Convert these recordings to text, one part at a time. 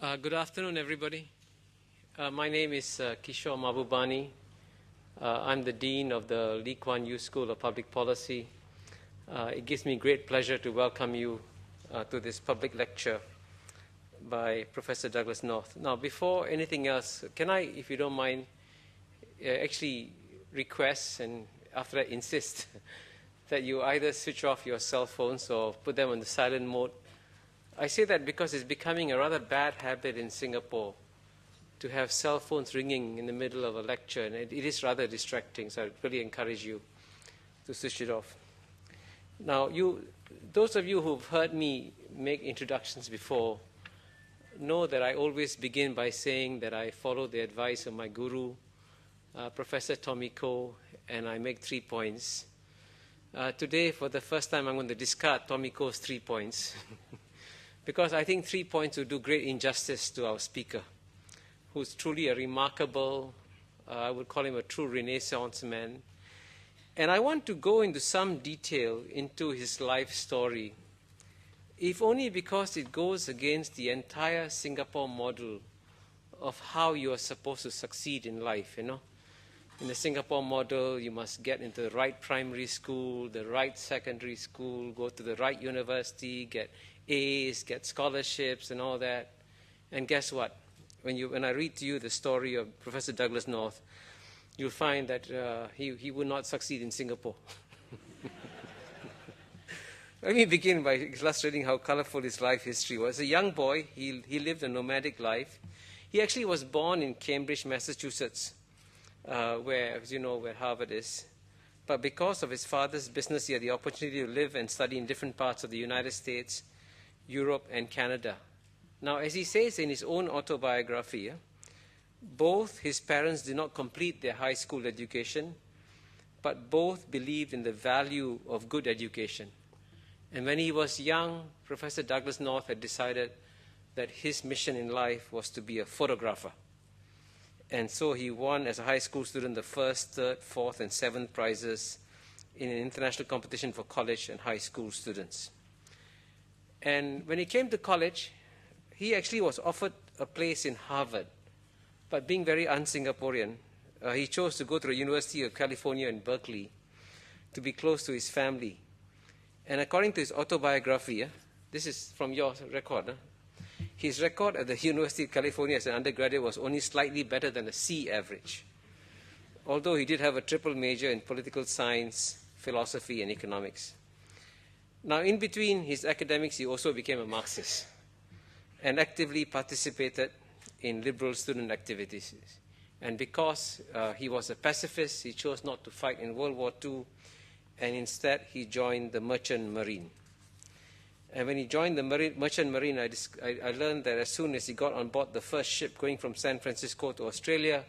Good afternoon, everybody. My name is Kishore Mahbubani. I'm the Dean of the Kuan School of Public Policy. It gives me great pleasure to welcome you to this public lecture by Professor Douglas North. Now, before anything else, can I, if you don't mind, actually request and after that insist that you either switch off your cell phones or put them on the silent mode. I say that because it's becoming a rather bad habit in Singapore to have cell phones ringing in the middle of a lecture, and it is rather distracting, so I really encourage you to switch it off. Now, those of you who've heard me make introductions before know that I always begin by saying that I follow the advice of my guru, Professor Tomiko, and I make 3 points. Today, for the first time, I'm going to discard Tomiko's 3 points. Because I think 3 points would do great injustice to our speaker, who's truly a remarkable, I would call him a true Renaissance man. And I want to go into some detail into his life story, if only because it goes against the entire Singapore model of how you are supposed to succeed in life, you know. In the Singapore model, you must get into the right primary school, the right secondary school, go to the right university, get A's, get scholarships and all that. And guess what? When I read to you the story of Professor Douglas North, you'll find that he would not succeed in Singapore. Let me begin by illustrating how colorful his life history was. As a young boy, he lived a nomadic life. He actually was born in Cambridge, Massachusetts, where, as you know, where Harvard is. But because of his father's business, he had the opportunity to live and study in different parts of the United States, Europe, and Canada. Now, as he says in his own autobiography, both his parents did not complete their high school education, but both believed in the value of good education. And when he was young, Professor Douglas North had decided that his mission in life was to be a photographer. And so he won, as a high school student, the first, third, fourth, and seventh prizes in an international competition for college and high school students. And when he came to college, he actually was offered a place in Harvard. But being very un-Singaporean, he chose to go to the University of California in Berkeley to be close to his family. And according to his autobiography, this is from your record, his record at the University of California as an undergraduate was only slightly better than a C average, although he did have a triple major in political science, philosophy, and economics. Now, in between his academics, he also became a Marxist and actively participated in liberal student activities. And because he was a pacifist, he chose not to fight in World War II, and instead he joined the Merchant Marine. And when he joined the Merchant Marine, I learned that as soon as he got on board the first ship going from San Francisco to Australia,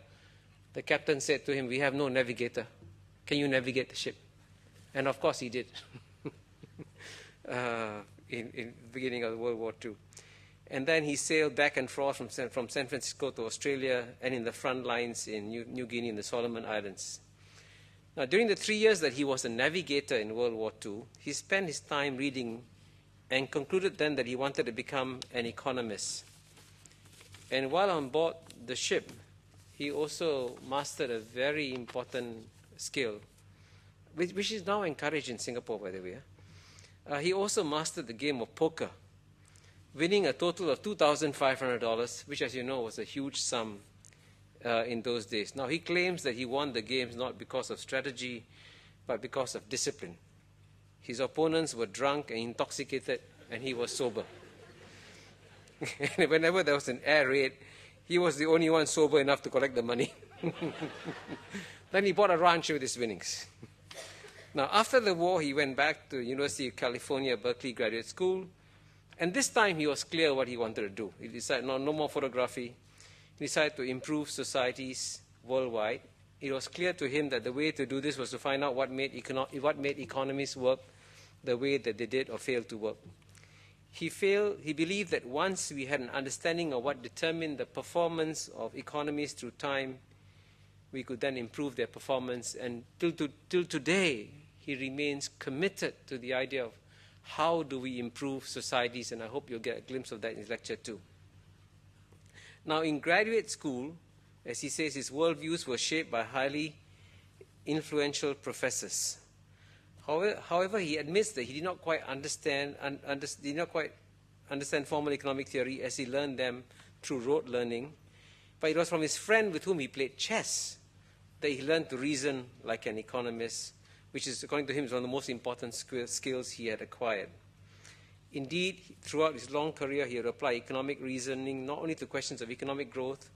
the captain said to him, "We have no navigator. Can you navigate the ship?" And of course he did. In the beginning of World War II. And then he sailed back and forth from San Francisco to Australia and in the front lines in New Guinea and the Solomon Islands. Now, during the 3 years that he was a navigator in World War II, he spent his time reading and concluded then that he wanted to become an economist. And while on board the ship, he also mastered a very important skill, which is now encouraged in Singapore, by the way. He also mastered the game of poker, winning a total of $2,500, which, as you know, was a huge sum in those days. Now, he claims that he won the games not because of strategy, but because of discipline. His opponents were drunk and intoxicated, and he was sober. And whenever there was an air raid, he was the only one sober enough to collect the money. Then he bought a ranch with his winnings. Now, after the war, he went back to the University of California, Berkeley Graduate School, and this time he was clear what he wanted to do. He decided no more photography. He decided to improve societies worldwide. It was clear to him that the way to do this was to find out what made economies work the way that they did or failed to work. He believed that once we had an understanding of what determined the performance of economies through time, we could then improve their performance. And till today, he remains committed to the idea of how do we improve societies, and I hope you'll get a glimpse of that in his lecture too. Now, in graduate school, as he says, his worldviews were shaped by highly influential professors. However, he admits that he did not quite understand formal economic theory as he learned them through rote learning, but it was from his friend with whom he played chess that he learned to reason like an economist, which is, according to him, one of the most important skills he had acquired. Indeed, throughout his long career, he had applied economic reasoning not only to questions of economic growth,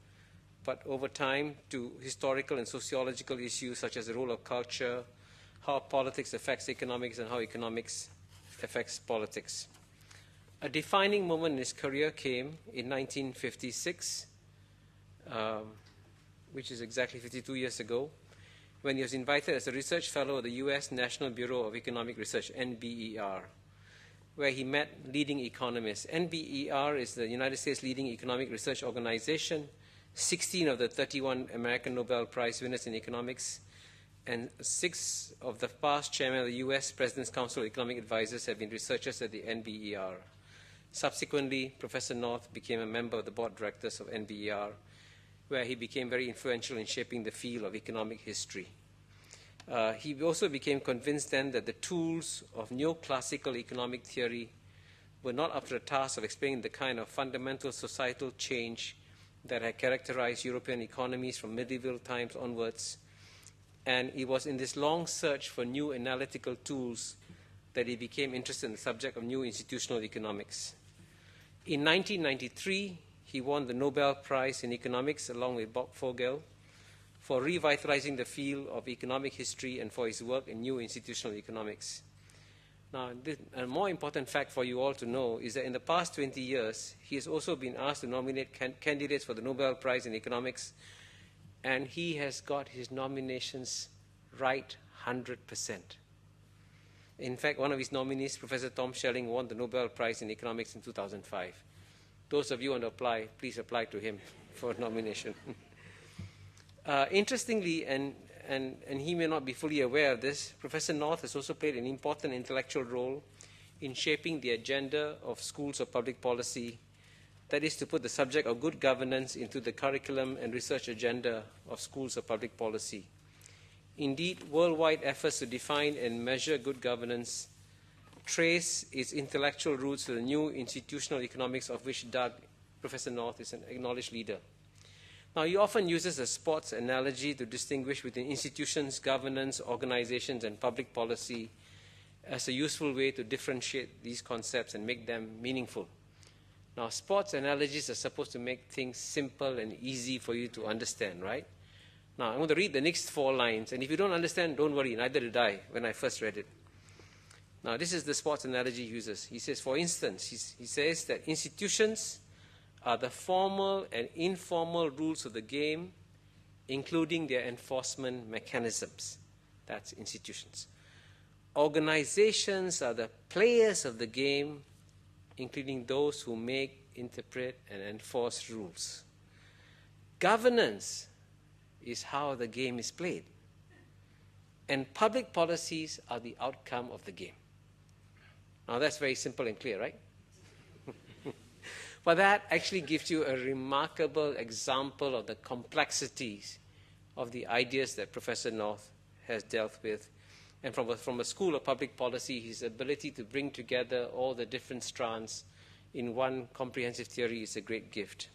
but over time to historical and sociological issues such as the role of culture, how politics affects economics, and how economics affects politics. A defining moment in his career came in 1956, which is exactly 52 years ago, when he was invited as a research fellow of the U.S. National Bureau of Economic Research, NBER, where he met leading economists. NBER is the United States leading economic research organization. 16 of the 31 American Nobel Prize winners in economics and 6 of the past chairmen of the U.S. President's Council of Economic Advisors have been researchers at the NBER. Subsequently, Professor North became a member of the board of directors of NBER, where he became very influential in shaping the field of economic history. He also became convinced then that the tools of neoclassical economic theory were not up to the task of explaining the kind of fundamental societal change that had characterized European economies from medieval times onwards. And it was in this long search for new analytical tools that he became interested in the subject of new institutional economics. In 1993, he won the Nobel Prize in Economics along with Bob Fogel for revitalizing the field of economic history and for his work in new institutional economics. Now, a more important fact for you all to know is that in the past 20 years, he has also been asked to nominate candidates for the Nobel Prize in Economics, and he has got his nominations right 100%. In fact, one of his nominees, Professor Tom Schelling, won the Nobel Prize in Economics in 2005. Those of you who want to apply, please apply to him for nomination. Interestingly, and he may not be fully aware of this, Professor North has also played an important intellectual role in shaping the agenda of schools of public policy, that is to put the subject of good governance into the curriculum and research agenda of schools of public policy. Indeed, worldwide efforts to define and measure good governance trace its intellectual roots to the new institutional economics of which Professor North is an acknowledged leader. Now, he often uses a sports analogy to distinguish between institutions, governance, organizations, and public policy as a useful way to differentiate these concepts and make them meaningful. Now, sports analogies are supposed to make things simple and easy for you to understand, right? Now, I'm going to read the next 4 lines, and if you don't understand, don't worry, neither did I when I first read it. Now, this is the sports analogy he uses. He says, for instance, he says that institutions are the formal and informal rules of the game, including their enforcement mechanisms. That's institutions. Organizations are the players of the game, including those who make, interpret, and enforce rules. Governance is how the game is played. And public policies are the outcome of the game. Now, that's very simple and clear, right? But that actually gives you a remarkable example of the complexities of the ideas that Professor North has dealt with. And from a school of public policy, his ability to bring together all the different strands in one comprehensive theory is a great gift.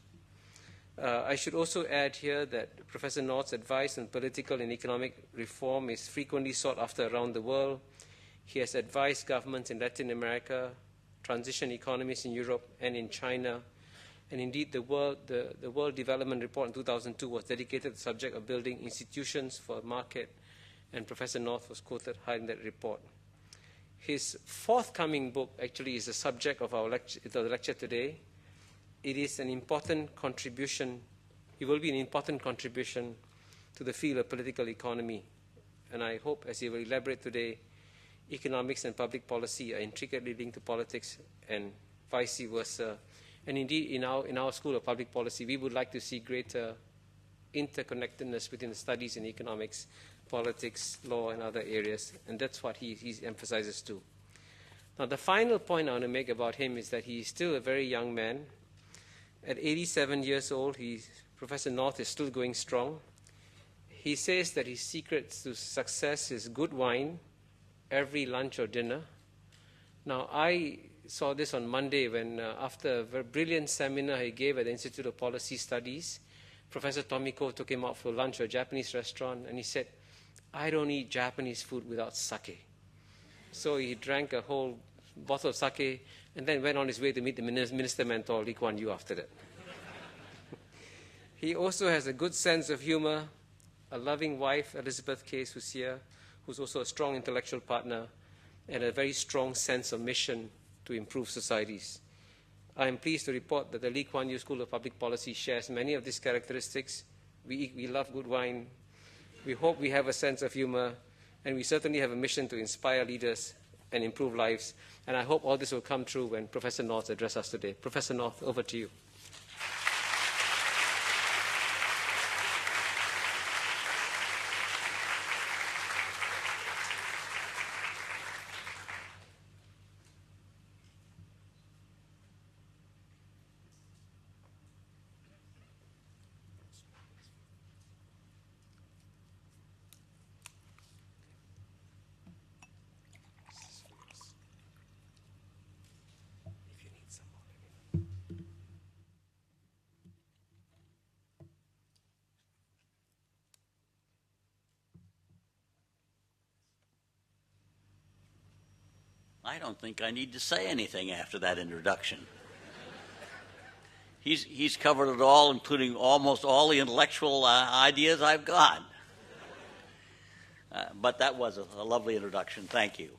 I should also add here that Professor North's advice on political and economic reform is frequently sought after around the world. He has advised governments in Latin America, transition economies in Europe and in China. And indeed, the World Development Report in 2002 was dedicated to the subject of building institutions for market, and Professor North was quoted high in that report. His forthcoming book actually is the subject of our lecture today. It is an important contribution. It will be an important contribution to the field of political economy. And I hope, as he will elaborate today, economics and public policy are intricately linked to politics and vice versa. And indeed, in our School of Public Policy, we would like to see greater interconnectedness between the studies in economics, politics, law, and other areas. And that's what he emphasizes too. Now, the final point I want to make about him is that he is still a very young man. At 87 years old, Professor North is still going strong. He says that his secret to success is good wine every lunch or dinner. Now, I saw this on Monday when, after a very brilliant seminar he gave at the Institute of Policy Studies, Professor Tomiko took him out for lunch at a Japanese restaurant, and he said, "I don't eat Japanese food without sake." So he drank a whole bottle of sake and then went on his way to meet the minister mentor, Lee Kuan Yew, after that. He also has a good sense of humor, a loving wife, Elizabeth Case, who's here, who's also a strong intellectual partner, and a very strong sense of mission to improve societies. I am pleased to report that the Lee Kuan Yew School of Public Policy shares many of these characteristics. We love good wine. We hope we have a sense of humor, and we certainly have a mission to inspire leaders and improve lives. And I hope all this will come true when Professor North addresses us today. Professor North, over to you. I don't think I need to say anything after that introduction. He's covered it all, including almost all the intellectual ideas I've got. But that was a lovely introduction. Thank you.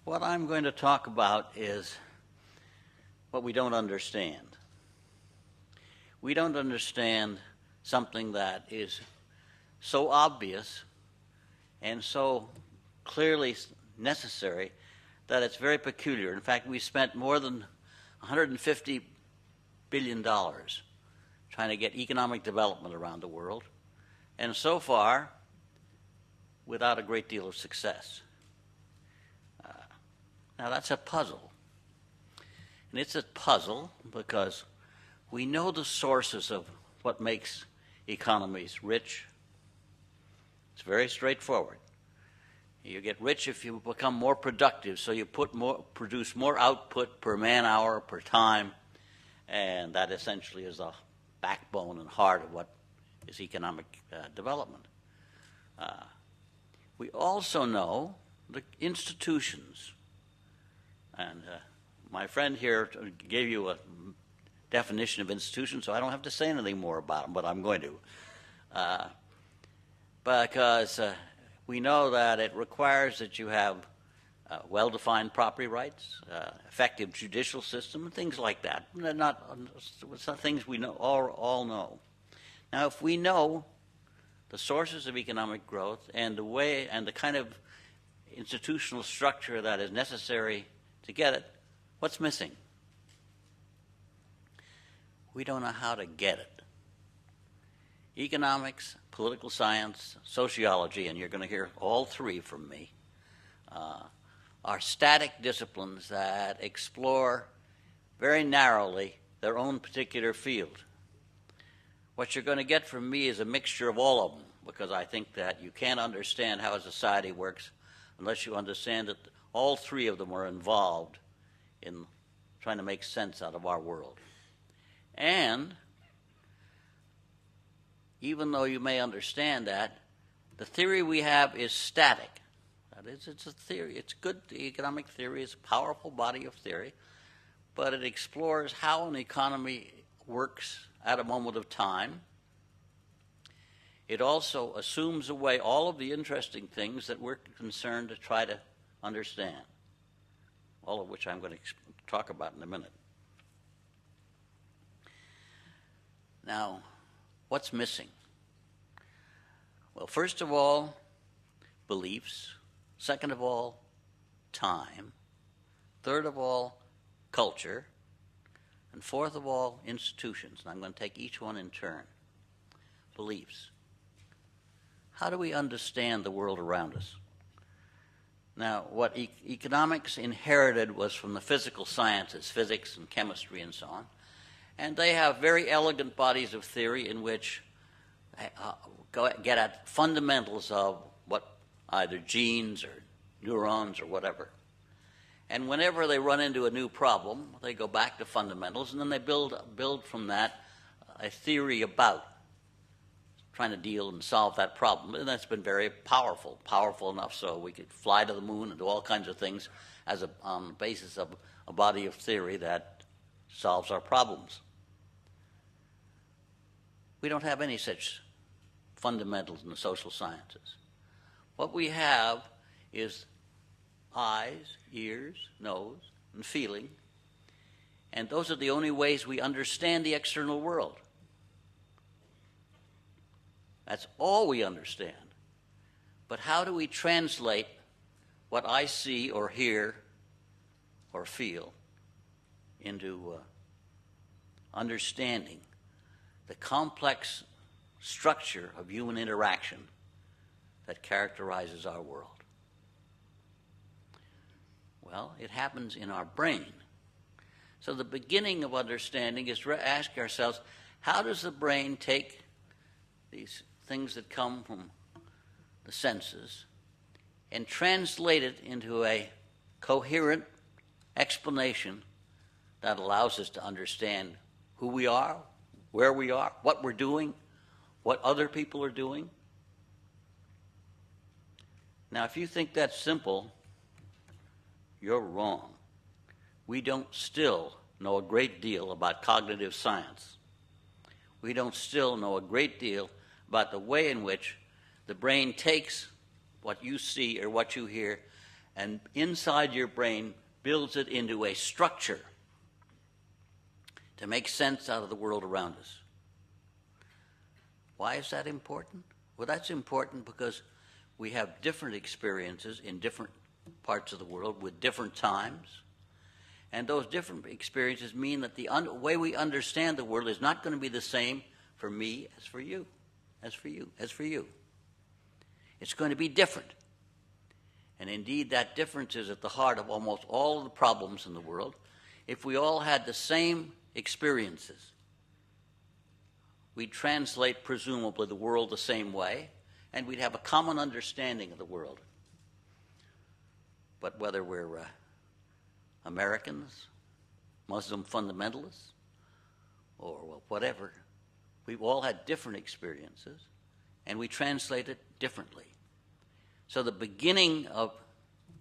What I'm going to talk about is what we don't understand. We don't understand something that is so obvious and so clearly necessary that it's very peculiar. In fact, we spent more than $150 billion trying to get economic development around the world, and so far, without a great deal of success. Now, that's a puzzle. And it's a puzzle because we know the sources of what makes economies rich. It's very straightforward. You get rich if you become more productive, so you produce more output per man-hour, per time, and that essentially is the backbone and heart of what is economic development. We also know the institutions, and my friend here gave you a definition of institutions, so I don't have to say anything more about them, but I'm going to. Because we know that it requires that you have well-defined property rights, effective judicial system, and things like that. Some things we know, all know. Now, if we know the sources of economic growth and the way and the kind of institutional structure that is necessary to get it, what's missing? We don't know how to get it. Economics, political science, sociology, and you're going to hear all three from me, are static disciplines that explore very narrowly their own particular field. What you're going to get from me is a mixture of all of them, because I think that you can't understand how a society works unless you understand that all three of them are involved in trying to make sense out of our world. And even though you may understand that, the theory we have is static. That is, it's a theory. It's good. Economic theory is a powerful body of theory, but it explores how an economy works at a moment of time. It also assumes away all of the interesting things that we're concerned to try to understand, all of which I'm going to talk about in a minute. Now, what's missing? Well, first of all, beliefs. Second of all, time. Third of all, culture. And fourth of all, institutions. And I'm going to take each one in turn. Beliefs. How do we understand the world around us? Now, what economics inherited was from the physical sciences, physics and chemistry and so on. And they have very elegant bodies of theory in which get at fundamentals of what either genes or neurons or whatever. And whenever they run into a new problem, they go back to fundamentals, and then they build from that a theory about trying to deal and solve that problem. And that's been very powerful enough so we could fly to the moon and do all kinds of things on the basis of a body of theory that solves our problems. We don't have any such fundamentals in the social sciences. What we have is eyes, ears, nose, and feeling, and those are the only ways we understand the external world. That's all we understand. But how do we translate what I see or hear or feel into understanding the complex structure of human interaction that characterizes our world? Well, it happens in our brain. So the beginning of understanding is to ask ourselves, how does the brain take these things that come from the senses and translate it into a coherent explanation that allows us to understand who we are, where we are, what we're doing, what other people are doing? Now, if you think that's simple, you're wrong. We don't still know a great deal about cognitive science. We don't still know a great deal about the way in which the brain takes what you see or what you hear and inside your brain builds it into a structure to make sense out of the world around us. Why is that important? Well, that's important because we have different experiences in different parts of the world with different times. And those different experiences mean that the way we understand the world is not going to be the same for me as for you, as for you, as for you. It's going to be different. And indeed, that difference is at the heart of almost all of the problems in the world. If we all had the same experiences, we'd translate, presumably, the world the same way, and we'd have a common understanding of the world. But whether we're Americans, Muslim fundamentalists, or whatever, we've all had different experiences, and we translate it differently. So the beginning of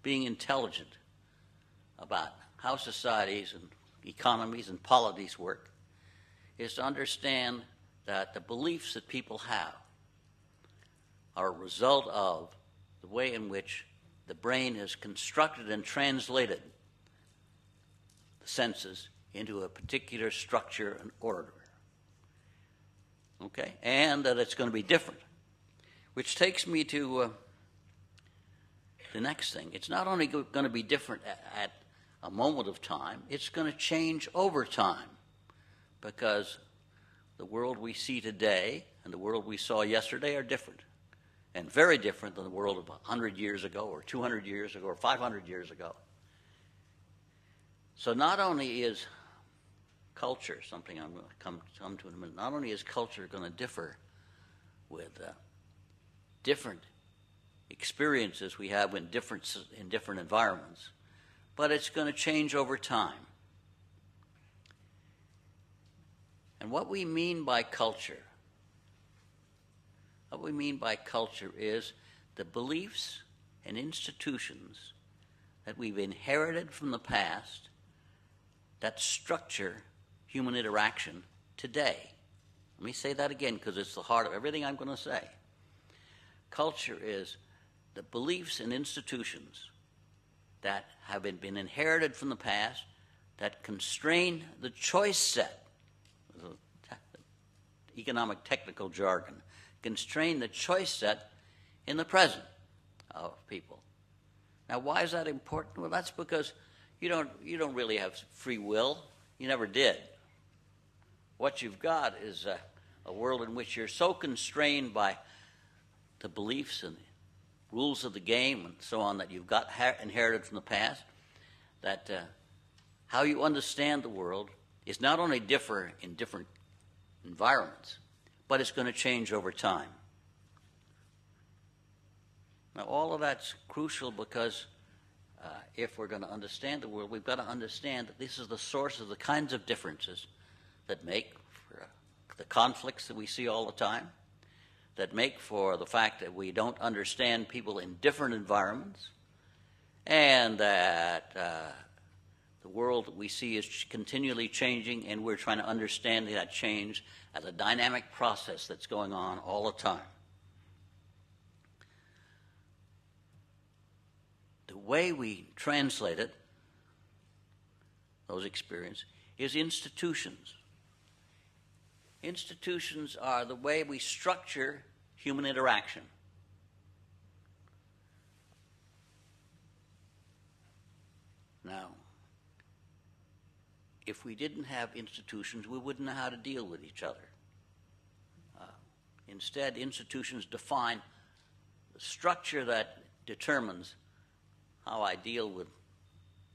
being intelligent about how societies and economies and polities work is to understand that the beliefs that people have are a result of the way in which the brain has constructed and translated the senses into a particular structure and order. Okay? And that it's going to be different. Which takes me to the next thing. It's not only going to be different at a moment of time, it's going to change over time. Because the world we see today and the world we saw yesterday are different. And very different than the world of 100 years ago or 200 years ago or 500 years ago. So not only is culture, something I'm going to come to in a minute, not only is culture going to differ with different experiences we have in different environments, but it's going to change over time. And what we mean by culture is the beliefs and institutions that we've inherited from the past that structure human interaction today. Let me say that again because it's the heart of everything I'm going to say. Culture is the beliefs and institutions that have been inherited from the past that constrain the choice set, economic technical jargon, constrain the choice set in the present of people. Now, why is that important? Well, that's because you don't really have free will. You never did. What you've got is a world in which you're so constrained by the beliefs and rules of the game and so on that you've got inherited from the past, that how you understand the world is not only differ in different environments, but it's going to change over time. Now, all of that's crucial because if we're going to understand the world, we've got to understand that this is the source of the kinds of differences that make for the conflicts that we see all the time, that make for the fact that we don't understand people in different environments, and that the world that we see is continually changing, and we're trying to understand that change as a dynamic process that's going on all the time. The way we translate it, those experiences, is institutions. Institutions are the way we structure human interaction. Now, if we didn't have institutions, we wouldn't know how to deal with each other. Instead, institutions define the structure that determines how I deal with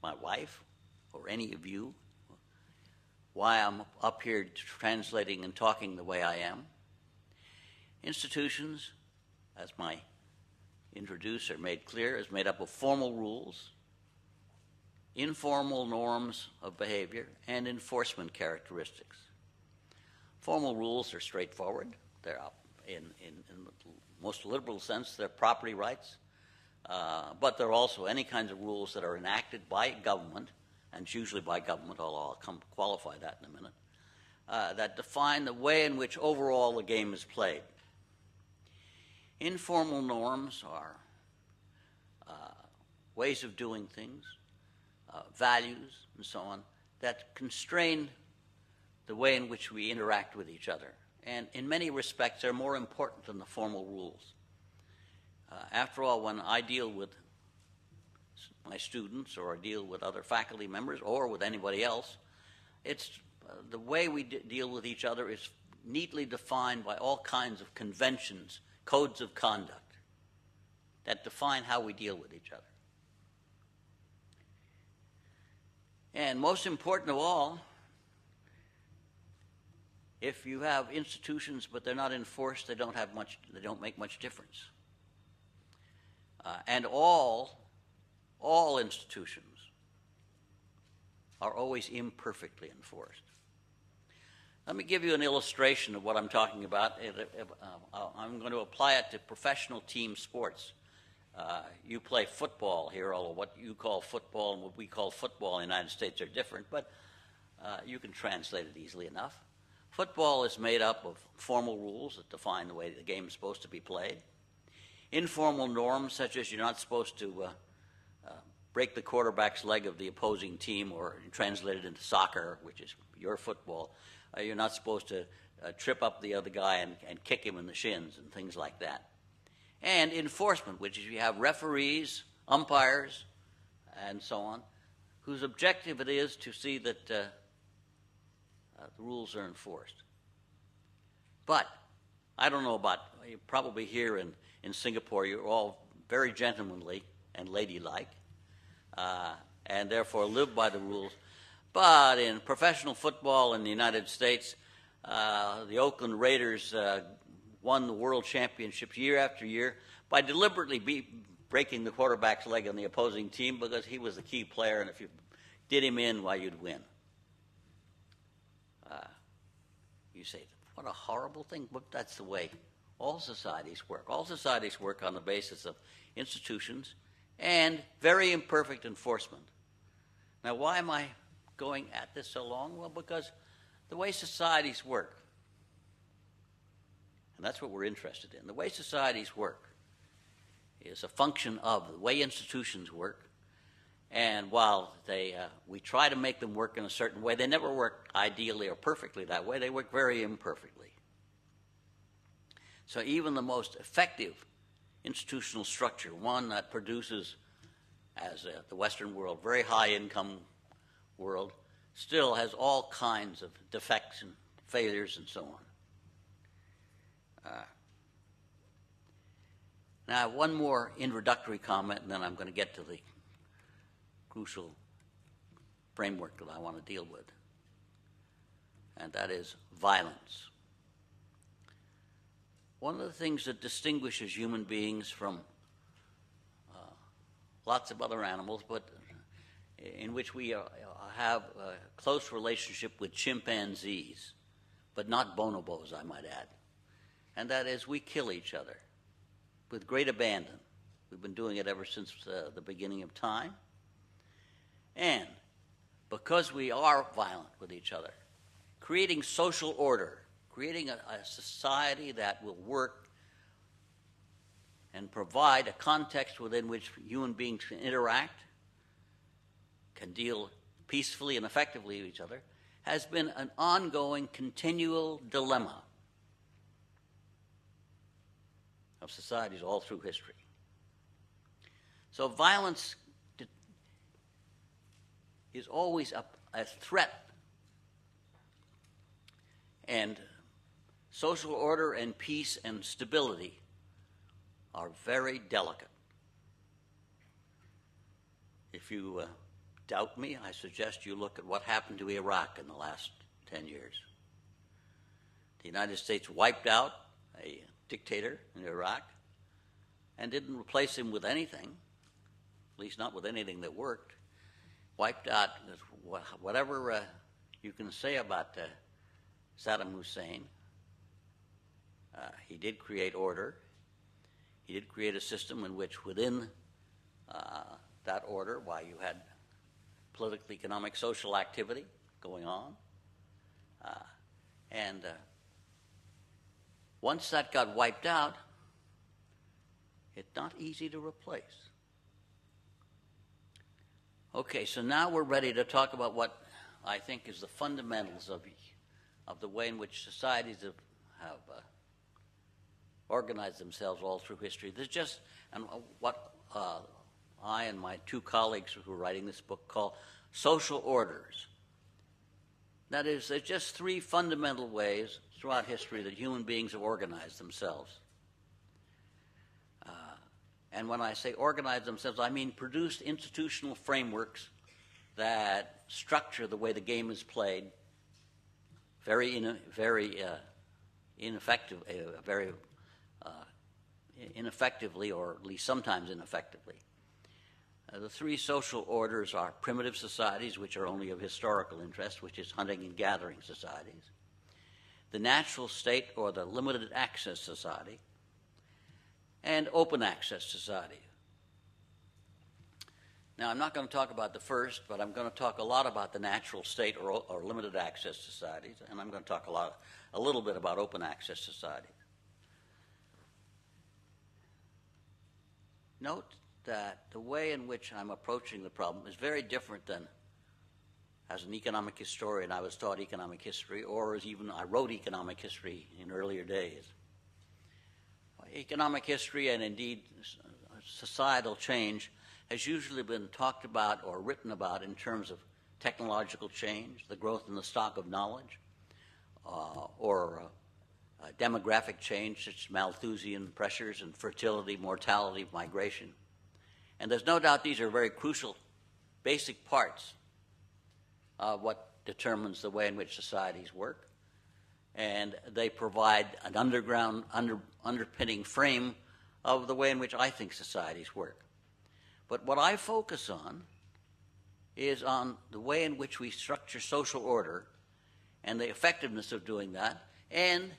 my wife or any of you, why I'm up here translating and talking the way I am. Institutions, as my introducer made clear, is made up of formal rules, informal norms of behavior, and enforcement characteristics. Formal rules are straightforward. They're in the most liberal sense, they're property rights. But there are also any kinds of rules that are enacted by government, and it's usually by government, although I'll qualify that in a minute, that define the way in which overall the game is played. Informal norms are ways of doing things, values, and so on, that constrain the way in which we interact with each other. And in many respects, they're more important than the formal rules. After all, when I deal with my students or I deal with other faculty members or with anybody else, it's the way we deal with each other is neatly defined by all kinds of conventions, codes of conduct that define how we deal with each other. And most important of all, if you have institutions but they're not enforced, they don't make much difference. And all institutions are always imperfectly enforced. Let me give you an illustration of what I'm talking about. I'm going to apply it to professional team sports. You play football here, although what you call football and what we call football in the United States are different, but you can translate it easily enough. Football is made up of formal rules that define the way the game is supposed to be played. Informal norms, such as you're not supposed to break the quarterback's leg of the opposing team, or translate it into soccer, which is your football. You're not supposed to trip up the other guy and kick him in the shins and things like that. And enforcement, which is you have referees, umpires, and so on, whose objective it is to see that the rules are enforced. But I don't know about, probably here in Singapore, you're all very gentlemanly and ladylike, and therefore live by the rules. But in professional football in the United States, the Oakland Raiders won the world championships year after year by deliberately breaking the quarterback's leg on the opposing team because he was the key player, and if you did him in, well, you'd win. You say, what a horrible thing, but that's the way all societies work. All societies work on the basis of institutions and very imperfect enforcement. Now, why am I going at this so long? Well, because the way societies work, and that's what we're interested in, the way societies work is a function of the way institutions work. And while we try to make them work in a certain way, they never work ideally or perfectly that way. They work very imperfectly. So even the most effective institutional structure, one that produces, as the Western world, very high-income world, still has all kinds of defects and failures and so on. Now, I have one more introductory comment, and then I'm going to get to the crucial framework that I want to deal with, and that is violence. One of the things that distinguishes human beings from lots of other animals, but in which we have a close relationship with chimpanzees, but not bonobos, I might add, and that is we kill each other with great abandon. We've been doing it ever since the beginning of time. And because we are violent with each other, creating social order, creating a society that will work and provide a context within which human beings can interact, can deal peacefully and effectively with each other, has been an ongoing, continual dilemma of societies all through history. So violence is always a threat, and social order and peace and stability are very delicate. If you doubt me, I suggest you look at what happened to Iraq in the last 10 years. The United States wiped out a dictator in Iraq and didn't replace him with anything, at least not with anything that worked. Wiped out whatever you can say about Saddam Hussein. He did create order. He did create a system in which within that order, while you had political, economic, social activity going on, and once that got wiped out, it's not easy to replace. Okay, so now we're ready to talk about what I think is the fundamentals of the way in which societies have organized themselves all through history. There's just what I and my two colleagues who are writing this book call social orders. That is, there's just three fundamental ways throughout history that human beings have organized themselves. And when I say organize themselves, I mean produced institutional frameworks that structure the way the game is played very ineffectively, or at least sometimes ineffectively. The three social orders are primitive societies, which are only of historical interest, which is hunting and gathering societies, the natural state or the limited access society, and open access society. Now, I'm not going to talk about the first, but I'm going to talk a lot about the natural state or limited access societies, and I'm going to talk a little bit about open access society. Note that the way in which I'm approaching the problem is very different than as an economic historian I was taught economic history, or as even I wrote economic history in earlier days. Economic history and indeed societal change has usually been talked about or written about in terms of technological change, the growth in the stock of knowledge, or demographic change such as Malthusian pressures and fertility, mortality, migration. And there's no doubt these are very crucial, basic parts of what determines the way in which societies work. And they provide an underpinning frame of the way in which I think societies work. But what I focus on is on the way in which we structure social order and the effectiveness of doing that, and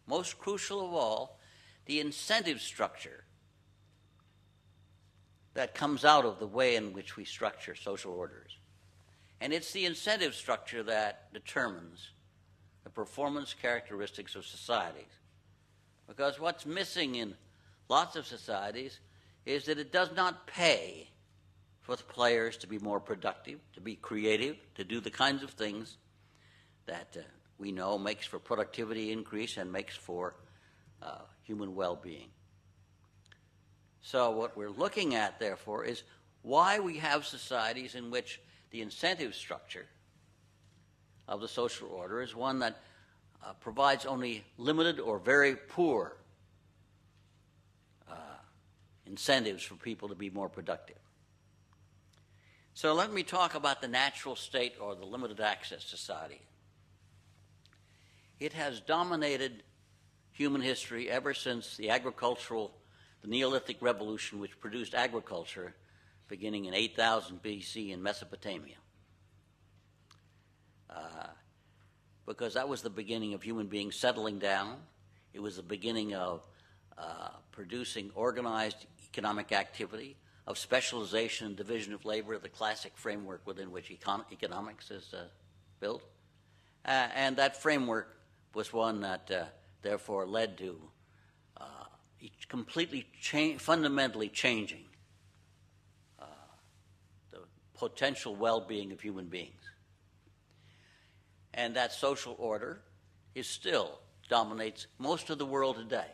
most crucial of all, the incentive structure that comes out of the way in which we structure social orders. And it's the incentive structure that determines the performance characteristics of societies. Because what's missing in lots of societies is that it does not pay for the players to be more productive, to be creative, to do the kinds of things that we know makes for productivity increase and makes for human well-being. So what we're looking at, therefore, is why we have societies in which the incentive structure of the social order is one that provides only limited or very poor incentives for people to be more productive. So let me talk about the natural state or the limited access society. It has dominated human history ever since the Neolithic revolution, which produced agriculture beginning in 8000 BC in Mesopotamia. Because that was the beginning of human beings settling down. It was the beginning of producing organized economic activity, of specialization and division of labor, the classic framework within which economics is built. And that framework was one that therefore led to completely fundamentally changing the potential well-being of human beings. And that social order still dominates most of the world today.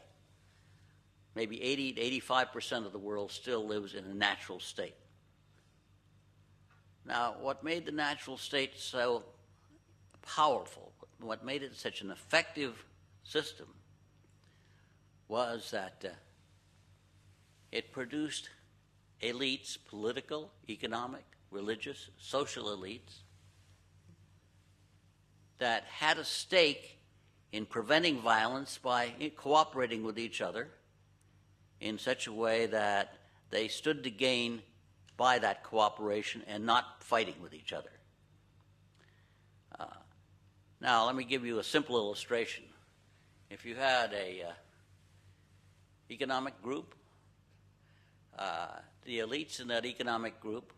Maybe 80 to 85% of the world still lives in a natural state. Now, what made the natural state so powerful, what made it such an effective system, was that it produced elites, political, economic, religious, social elites, that had a stake in preventing violence by cooperating with each other in such a way that they stood to gain by that cooperation and not fighting with each other. Now, let me give you a simple illustration. If you had a economic group, the elites in that economic group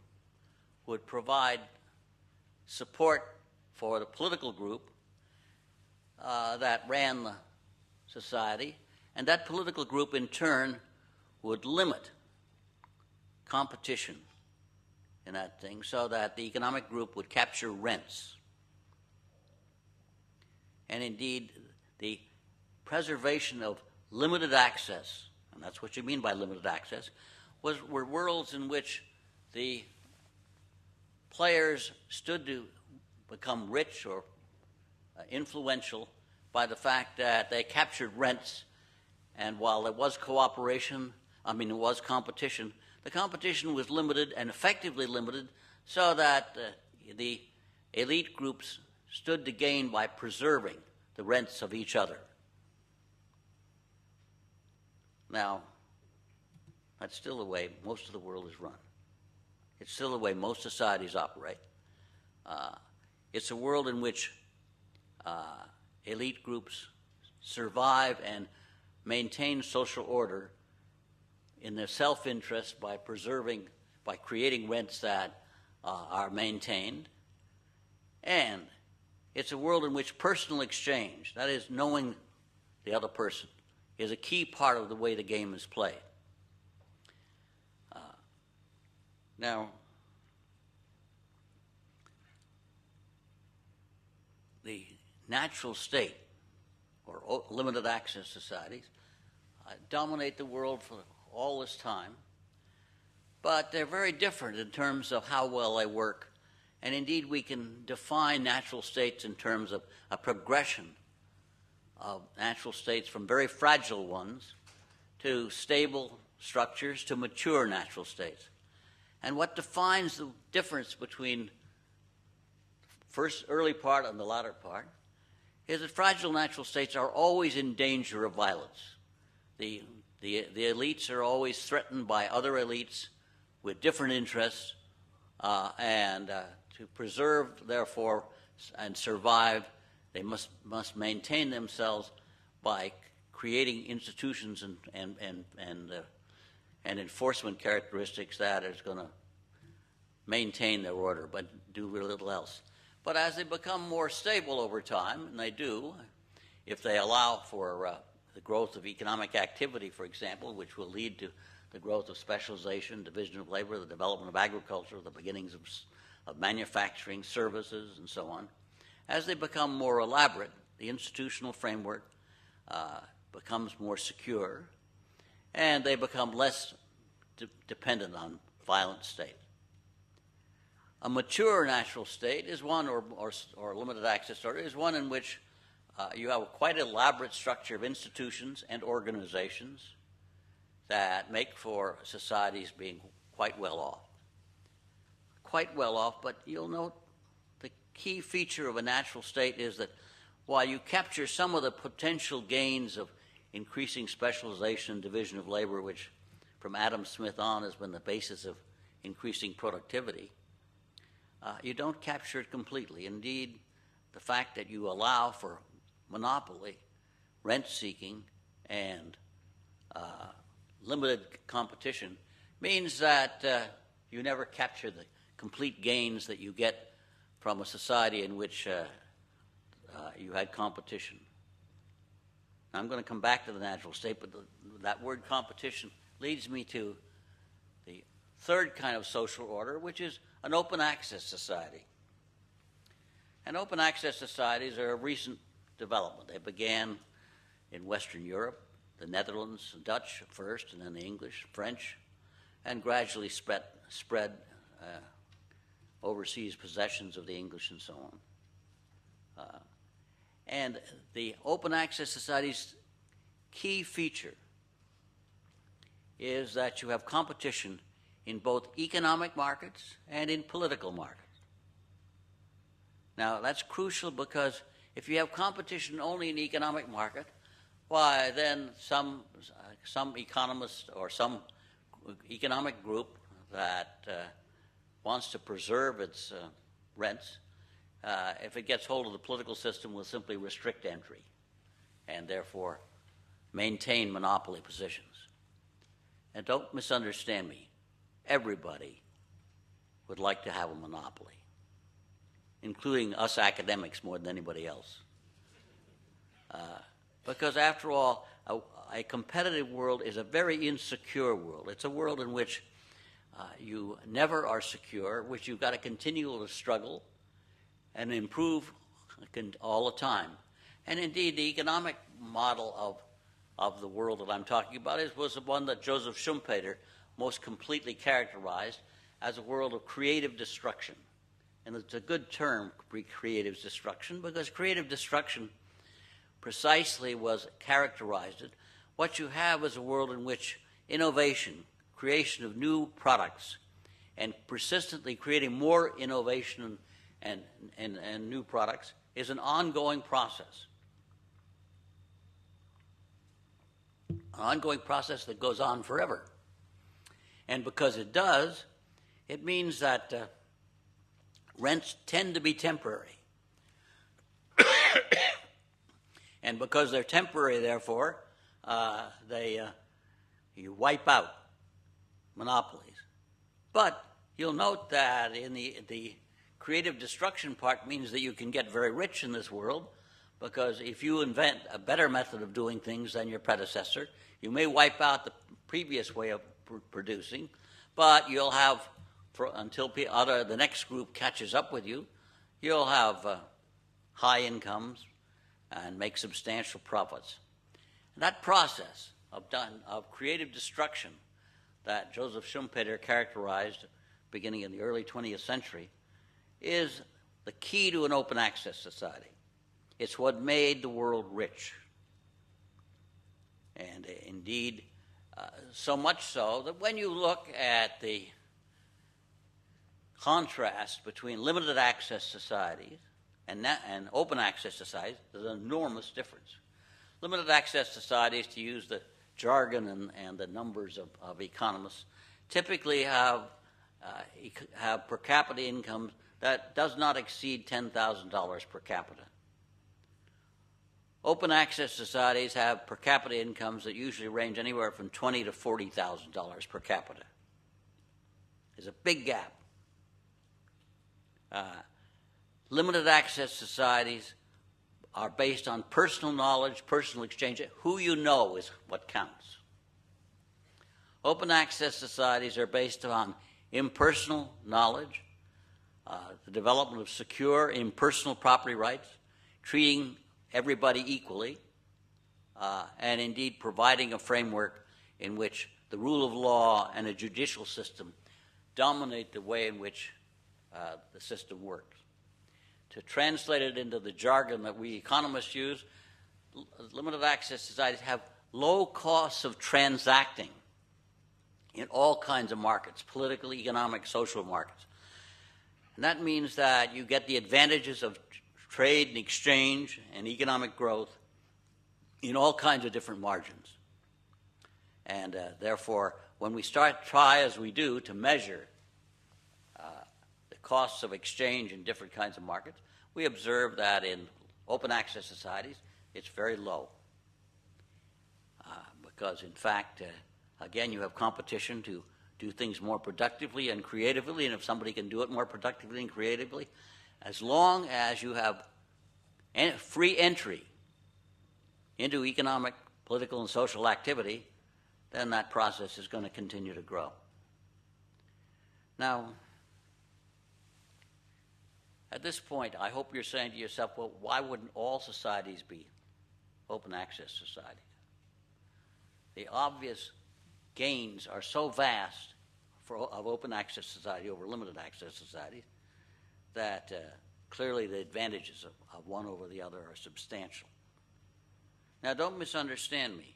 would provide support for the political group that ran the society, and that political group in turn would limit competition in that thing so that the economic group would capture rents. And indeed, the preservation of limited access, and that's what you mean by limited access, were worlds in which the players stood to become rich or influential by the fact that they captured rents, and while there was it was competition, the competition was limited and effectively limited so that the elite groups stood to gain by preserving the rents of each other. Now, that's still the way most of the world is run. It's still the way most societies operate. It's a world in which elite groups survive and maintain social order in their self-interest by creating rents that are maintained. And it's a world in which personal exchange, that is, knowing the other person, is a key part of the way the game is played. Now, the natural state, or limited access societies, dominate the world for all this time, but they're very different in terms of how well they work. And indeed, we can define natural states in terms of a progression of natural states from very fragile ones to stable structures to mature natural states. And what defines the difference between first early part and the latter part is that fragile natural states are always in danger of violence. The elites are always threatened by other elites with different interests, and to preserve, therefore, and survive, they must maintain themselves by creating institutions and enforcement characteristics that is going to maintain their order, but do very little else. But as they become more stable over time, and they do, if they allow for the growth of economic activity, for example, which will lead to the growth of specialization, division of labor, the development of agriculture, the beginnings of manufacturing, services, and so on. As they become more elaborate, the institutional framework becomes more secure, and they become less dependent on violent states. A mature natural state is one, or limited access order, is one in which you have a quite elaborate structure of institutions and organizations that make for societies being quite well off. Quite well off, but you'll note the key feature of a natural state is that while you capture some of the potential gains of increasing specialization and division of labor, which from Adam Smith on has been the basis of increasing productivity, you don't capture it completely. Indeed, the fact that you allow for monopoly, rent-seeking, and limited competition means that you never capture the complete gains that you get from a society in which you had competition. Now, I'm going to come back to the natural state, but that word competition leads me to the third kind of social order, which is an open access society. And open access societies are a recent development. They began in Western Europe, the Netherlands, the Dutch first, and then the English, French, and gradually spread overseas possessions of the English and so on. And the open access society's key feature is that you have competition in both economic markets and in political markets. Now, that's crucial because if you have competition only in the economic market, why, then some economist or some economic group that wants to preserve its rents, if it gets hold of the political system, will simply restrict entry and therefore maintain monopoly positions. And don't misunderstand me. Everybody would like to have a monopoly, including us academics more than anybody else. Because after all, a competitive world is a very insecure world. It's a world in which you never are secure, which you've got to continue to struggle and improve all the time. And indeed, the economic model of the world that I'm talking about was the one that Joseph Schumpeter most completely characterized as a world of creative destruction. And it's a good term, creative destruction, because creative destruction precisely was characterized it. What you have is a world in which innovation, creation of new products, and persistently creating more innovation and new products is an ongoing process. An ongoing process that goes on forever. And because it does, it means that rents tend to be temporary. And because they're temporary, therefore, you wipe out monopolies. But you'll note that in the creative destruction part means that you can get very rich in this world, because if you invent a better method of doing things than your predecessor, you may wipe out the previous way of producing, but you'll have, until the next group catches up with you, you'll have high incomes and make substantial profits. And that process of creative destruction that Joseph Schumpeter characterized beginning in the early 20th century is the key to an open access society. It's what made the world rich. And indeed, so much so that when you look at the contrast between limited access societies and open access societies, there's an enormous difference. Limited access societies, to use the jargon and the numbers of economists, typically have per capita incomes that does not exceed $10,000 per capita. Open access societies have per capita incomes that usually range anywhere from $20,000 to $40,000 per capita. There's a big gap. Limited access societies are based on personal knowledge, personal exchange. Who you know is what counts. Open access societies are based on impersonal knowledge, the development of secure, impersonal property rights, treating everybody equally, and indeed providing a framework in which the rule of law and a judicial system dominate the way in which the system works. To translate it into the jargon that we economists use, limited access societies have low costs of transacting. in all kinds of markets, political, economic, social markets. And that means that you get the advantages of trade and exchange and economic growth in all kinds of different margins. And therefore, when we try as we do to measure the costs of exchange in different kinds of markets, we observe that in open access societies, it's very low. Because in fact, again, you have competition to do things more productively and creatively, and if somebody can do it more productively and creatively, as long as you have free entry into economic, political, and social activity, then that process is going to continue to grow. Now, at this point, I hope you're saying to yourself, well, why wouldn't all societies be open access societies? The obvious gains are so vast of open access society over limited access societies that clearly the advantages of one over the other are substantial. Now, don't misunderstand me.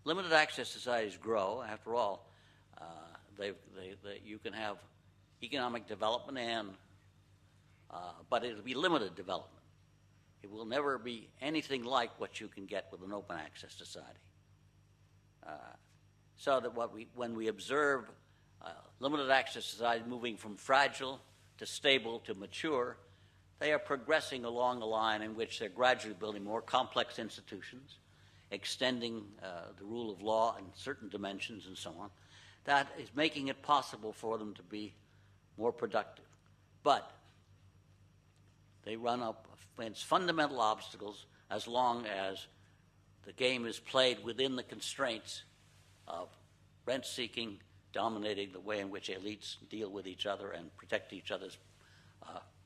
Limited access societies grow. After all, you can have economic development, but it'll be limited development. It will never be anything like what you can get with an open access society. So that when we observe limited access societies moving from fragile to stable to mature, they are progressing along a line in which they're gradually building more complex institutions, extending the rule of law in certain dimensions and so on. That is making it possible for them to be more productive. But they run up against fundamental obstacles as long as the game is played within the constraints of rent-seeking, dominating the way in which elites deal with each other and protect each other's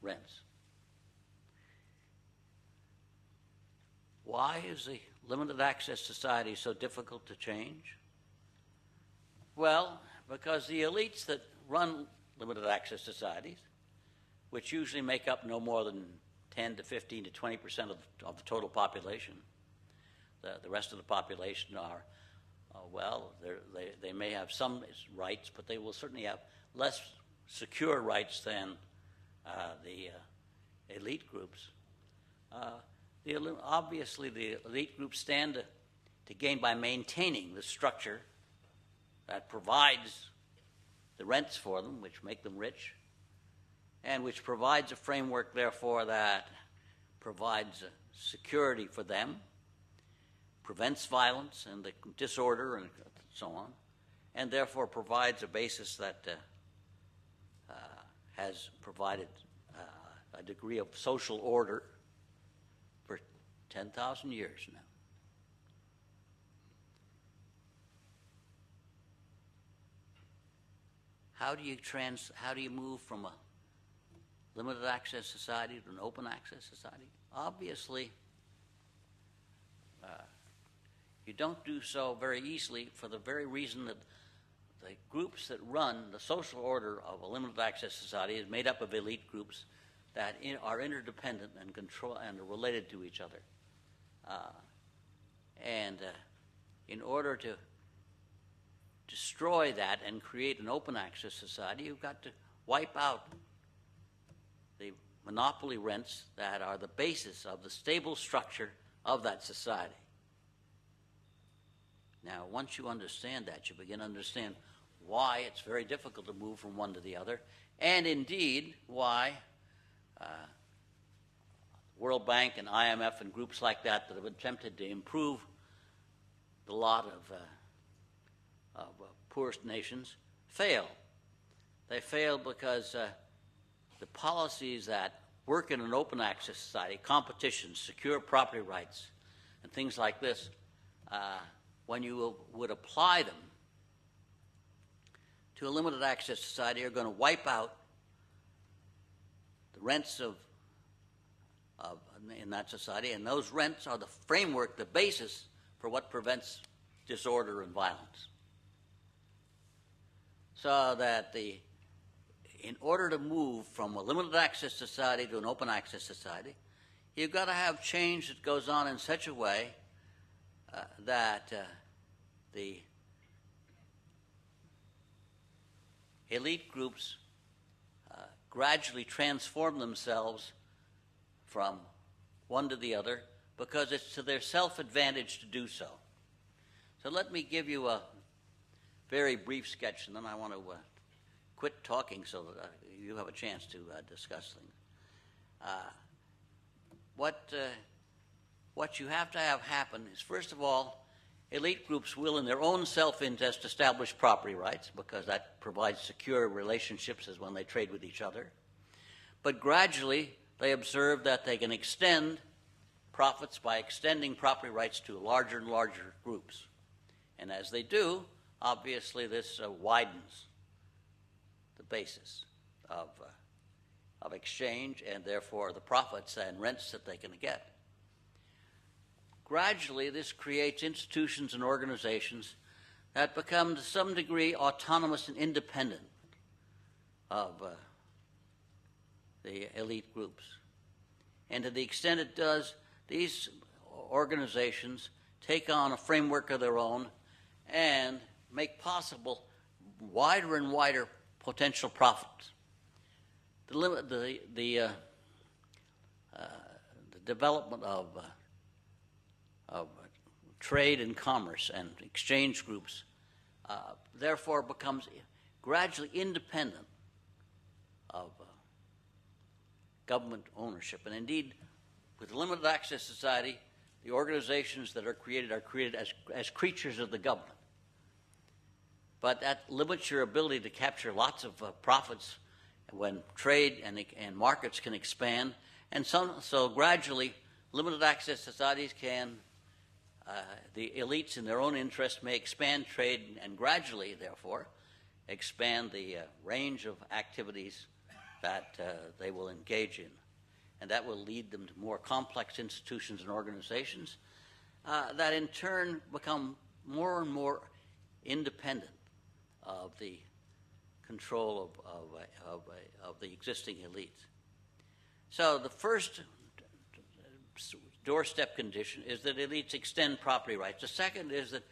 rents. Why is the limited access society so difficult to change? Well, because the elites that run limited access societies, which usually make up no more than 10 to 15 to 20% of the total population, the rest of the population are, they may have some rights, but they will certainly have less secure rights than the elite groups. Obviously, the elite groups stand to gain by maintaining the structure that provides the rents for them, which make them rich, and which provides a framework, therefore, that provides security for them, prevents violence and the disorder and so on, and therefore provides a basis that has provided a degree of social order for 10,000 years now. How do you move from a limited access society to an open access society? Obviously, you don't do so very easily for the very reason that the groups that run the social order of a limited access society is made up of elite groups that are interdependent and control and are related to each other. In order to destroy that and create an open access society, you've got to wipe out the monopoly rents that are the basis of the stable structure of that society. Now, once you understand that, you begin to understand why it's very difficult to move from one to the other, and indeed why World Bank and IMF and groups like that have attempted to improve the lot of poorest nations fail. They fail because the policies that work in an open access society, competition, secure property rights, and things like this, when you would apply them to a limited access society, are going to wipe out the rents in that society, and those rents are the framework, the basis for what prevents disorder and violence. So that in order to move from a limited access society to an open access society, you've got to have change that goes on in such a way that the elite groups gradually transform themselves from one to the other because it's to their self-advantage to do so. So let me give you a very brief sketch, and then I want to quit talking so that you have a chance to discuss things. What you have to have happen is, first of all, elite groups will, in their own self-interest, establish property rights because that provides secure relationships as when they trade with each other. But gradually, they observe that they can extend profits by extending property rights to larger and larger groups. And as they do, obviously this widens the basis of exchange and therefore the profits and rents that they can get. Gradually, this creates institutions and organizations that become to some degree autonomous and independent of the elite groups. And to the extent it does, these organizations take on a framework of their own and make possible wider and wider potential profits. The development of trade and commerce and exchange groups therefore becomes gradually independent of government ownership. And indeed, with limited access society, the organizations that are created as creatures of the government. But that limits your ability to capture lots of profits when trade and markets can expand. And so gradually, limited access societies can, the elites in their own interest may expand trade and gradually, therefore, expand the range of activities that they will engage in. And that will lead them to more complex institutions and organizations that in turn become more and more independent of the control of the existing elites. So the first doorstep condition is that elites extend property rights. The second is that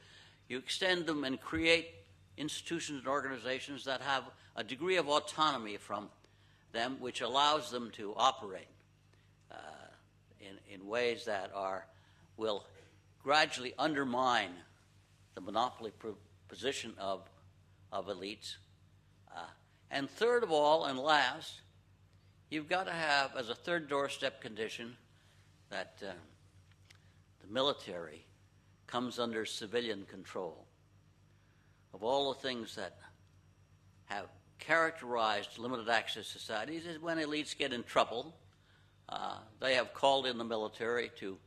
you extend them and create institutions and organizations that have a degree of autonomy from them, which allows them to operate in ways that will gradually undermine the monopoly position of elites. And third of all, and last, you've got to have, as a third doorstep condition, that the military comes under civilian control. Of all the things that have characterized limited access societies is when elites get in trouble, they have called in the military to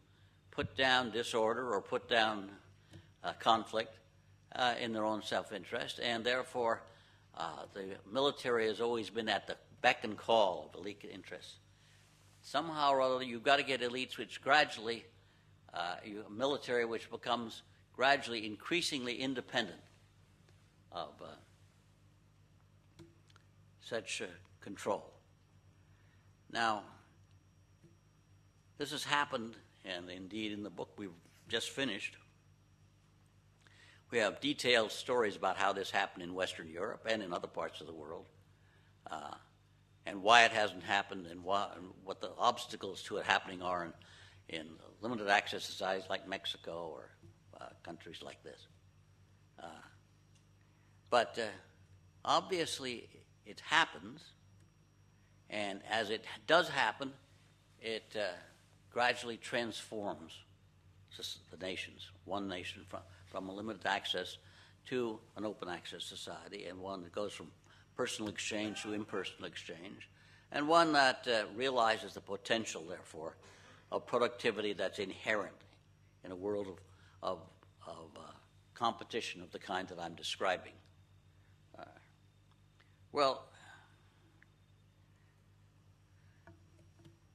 put down disorder or put down conflict in their own self-interest, and therefore the military has always been at the beck and call of elite interests. Somehow or other, you've got to get elites which gradually, military which becomes gradually increasingly independent of such control. Now, this has happened, and indeed in the book we've just finished, we have detailed stories about how this happened in Western Europe and in other parts of the world, and why it hasn't happened, and what the obstacles to it happening are in limited access societies like Mexico or countries like this. But obviously it happens, and as it does happen, it gradually transforms the nations, one nation from a limited access to an open access society, and one that goes from personal exchange to impersonal exchange, and one that realizes the potential, therefore, of productivity that's inherent in a world of competition of the kind that I'm describing. Well,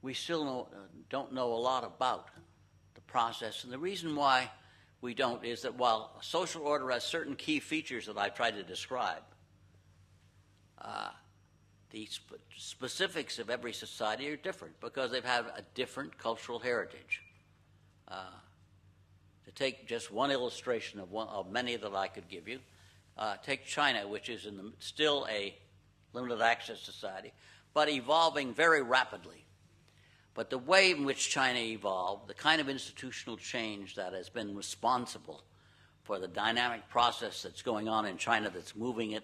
we still don't know a lot about the process, and the reason why we don't is that while social order has certain key features that I've tried to describe, the specifics of every society are different because they've had a different cultural heritage. To take just one illustration of many that I could give you, take China, which is still a limited access society, but evolving very rapidly. But the way in which China evolved, the kind of institutional change that has been responsible for the dynamic process that's going on in China that's moving it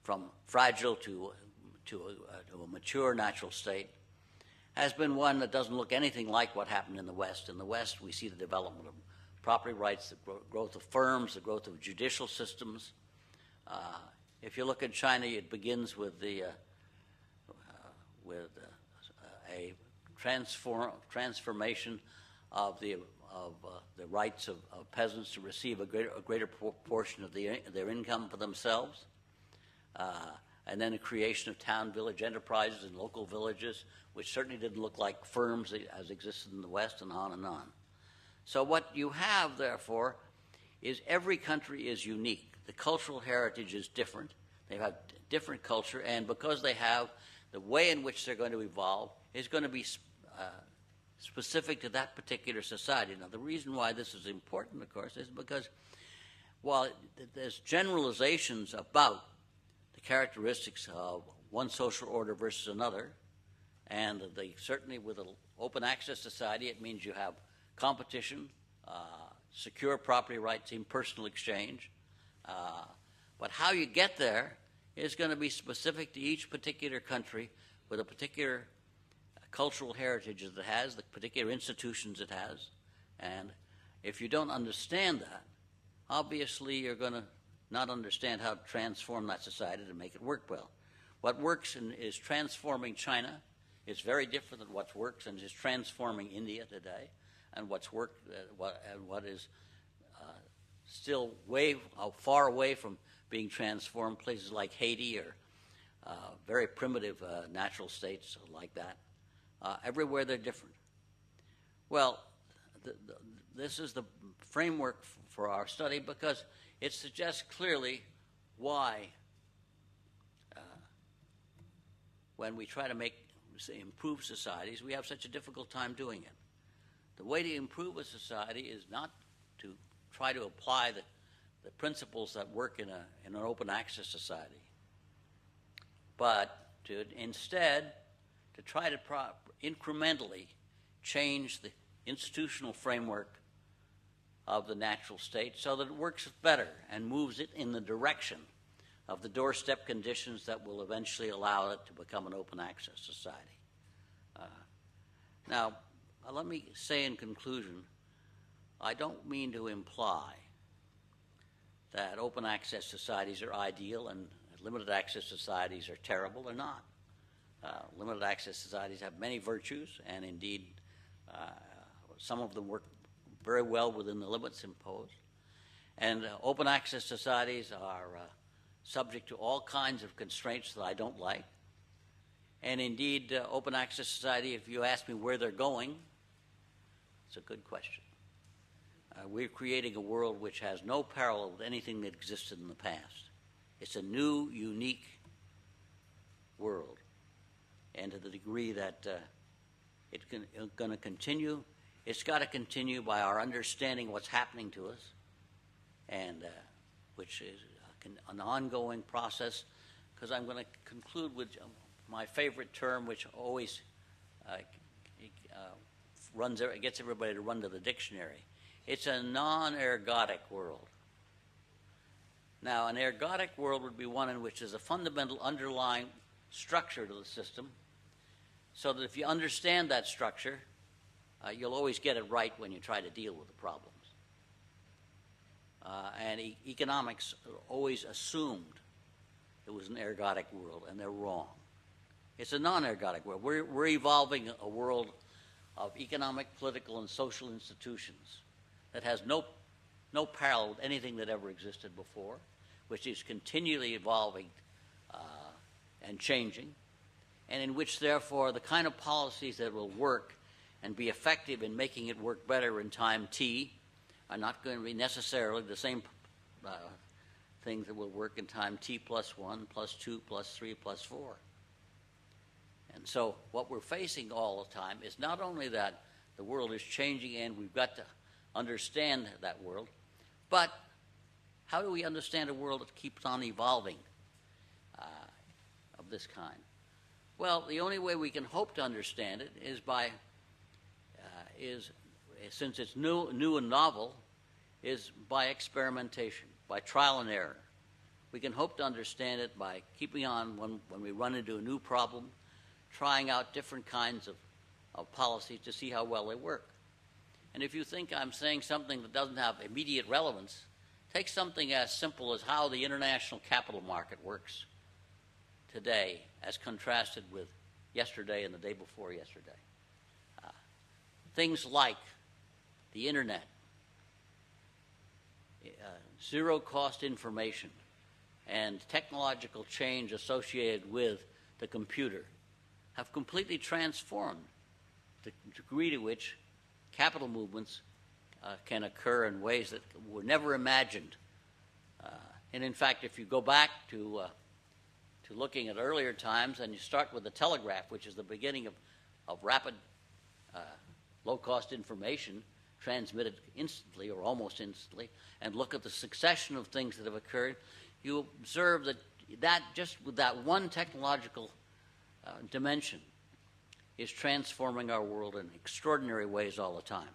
from fragile to a mature natural state, has been one that doesn't look anything like what happened in the West. In the West, we see the development of property rights, the growth of firms, the growth of judicial systems. If you look at China, it begins with a transformation of the rights of peasants to receive a greater proportion of their income for themselves, and then a creation of town-village enterprises and local villages, which certainly didn't look like firms as existed in the West, and on and on. So what you have, therefore, is every country is unique. The cultural heritage is different. They have different culture, and because they have the way in which they're going to evolve is going to be specific to that particular society. Now, the reason why this is important, of course, is because while there's generalizations about the characteristics of one social order versus another, and certainly with an open access society, it means you have competition, secure property rights, impersonal exchange. But how you get there is going to be specific to each particular country with a particular cultural heritage that it has, the particular institutions it has. And if you don't understand that, obviously you're going to not understand how to transform that society to make it work well. What works is transforming China. It's very different than what works and is transforming India today, and what is still far away from being transformed, places like Haiti or very primitive natural states like that. Everywhere they're different. Well, this is the framework for our study because it suggests clearly why when we try to improve societies, we have such a difficult time doing it. The way to improve a society is not to try to apply the principles that work in an open access society, but to instead to try to incrementally change the institutional framework of the natural state so that it works better and moves it in the direction of the doorstep conditions that will eventually allow it to become an open access society. Now, let me say in conclusion, I don't mean to imply that open access societies are ideal and limited access societies are terrible. They're not. Limited access societies have many virtues, and indeed some of them work very well within the limits imposed. And open access societies are subject to all kinds of constraints that I don't like. And indeed, open access society, if you ask me where they're going, it's a good question. We're creating a world which has no parallel with anything that existed in the past. It's a new, unique world. And to the degree that it's going to continue, it's got to continue by our understanding what's happening to us, and which is an ongoing process, because I'm going to conclude with my favorite term, which always gets everybody to run to the dictionary. It's a non-ergodic world. Now, an ergodic world would be one in which there's a fundamental underlying structure to the system, so that if you understand that structure, you'll always get it right when you try to deal with the problems. And economics always assumed it was an ergodic world, and they're wrong. It's a non-ergodic world. We're evolving a world of economic, political, and social institutions that has no parallel with anything that ever existed before, which is continually evolving and changing, and in which, therefore, the kind of policies that will work and be effective in making it work better in time t are not going to be necessarily the same things that will work in time t plus 1, plus 2, plus 3, plus 4. And so what we're facing all the time is not only that the world is changing and we've got to understand that world, but how do we understand a world that keeps on evolving? this kind? Well, the only way we can hope to understand it is by, since it's new and novel, is by experimentation, by trial and error. We can hope to understand it by keeping on when we run into a new problem, trying out different kinds of policies to see how well they work. And if you think I'm saying something that doesn't have immediate relevance, take something as simple as how the international capital market works today as contrasted with yesterday and the day before yesterday. Things like the internet, zero-cost information, and technological change associated with the computer have completely transformed the degree to which capital movements can occur in ways that were never imagined. And in fact, if you go back to looking at earlier times and you start with the telegraph, which is the beginning of rapid, low-cost information transmitted instantly or almost instantly, and look at the succession of things that have occurred, you observe that just with that one technological dimension is transforming our world in extraordinary ways all the time.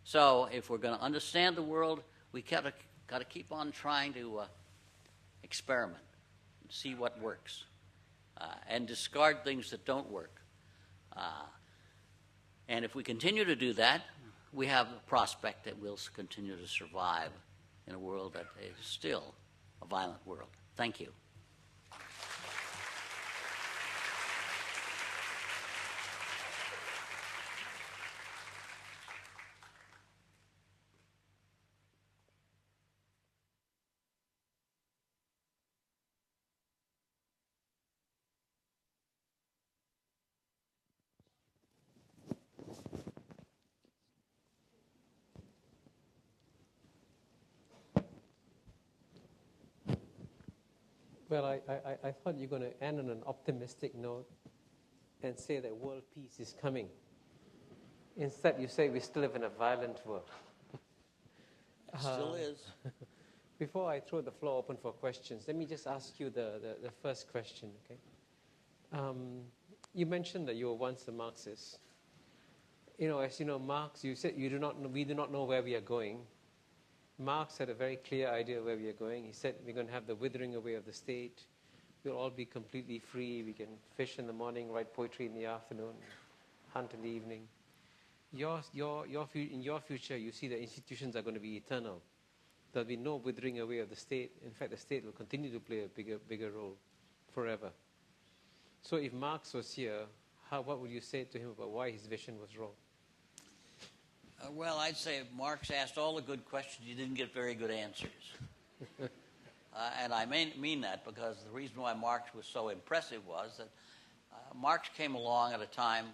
So if we're going to understand the world, we got to keep on trying to experiment and see what works and discard things that don't work. And if we continue to do that, we have the prospect that we'll continue to survive in a world that is still a violent world. Thank you. Well, I thought you were going to end on an optimistic note and say that world peace is coming. Instead, you say we still live in a violent world. It still is. Before I throw the floor open for questions, let me just ask you the first question, okay? You mentioned that you were once a Marxist. You know, as you know, Marx, you said we do not know where we are going. Marx had a very clear idea of where we are going. He said we're going to have the withering away of the state. We'll all be completely free. We can fish in the morning, write poetry in the afternoon, hunt in the evening. In your future, you see that institutions are going to be eternal. There'll be no withering away of the state. In fact, the state will continue to play a bigger role forever. So if Marx was here, what would you say to him about why his vision was wrong? Well, I'd say if Marx asked all the good questions, he didn't get very good answers. And I mean that because the reason why Marx was so impressive was that Marx came along at a time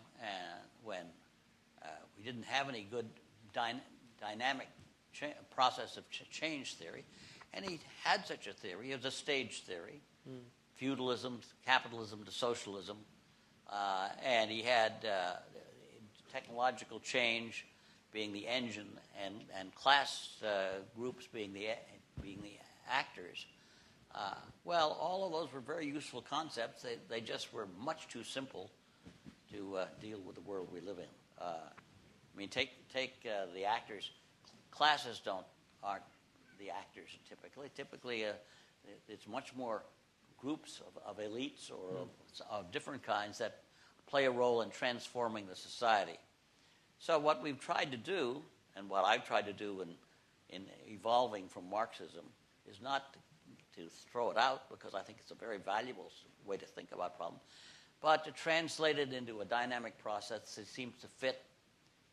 when we didn't have any good dynamic process of change theory, and he had such a theory. It was a stage theory, feudalism, capitalism to socialism, and he had technological change being the engine and class groups being the actors. Well, all of those were very useful concepts. They just were much too simple to deal with the world we live in. I mean, take the actors. Classes aren't the actors typically. Typically, it's much more groups of elites or of different kinds that play a role in transforming the society. So what we've tried to do, and what I've tried to do in evolving from Marxism, is not to throw it out, because I think it's a very valuable way to think about problems, but to translate it into a dynamic process that seems to fit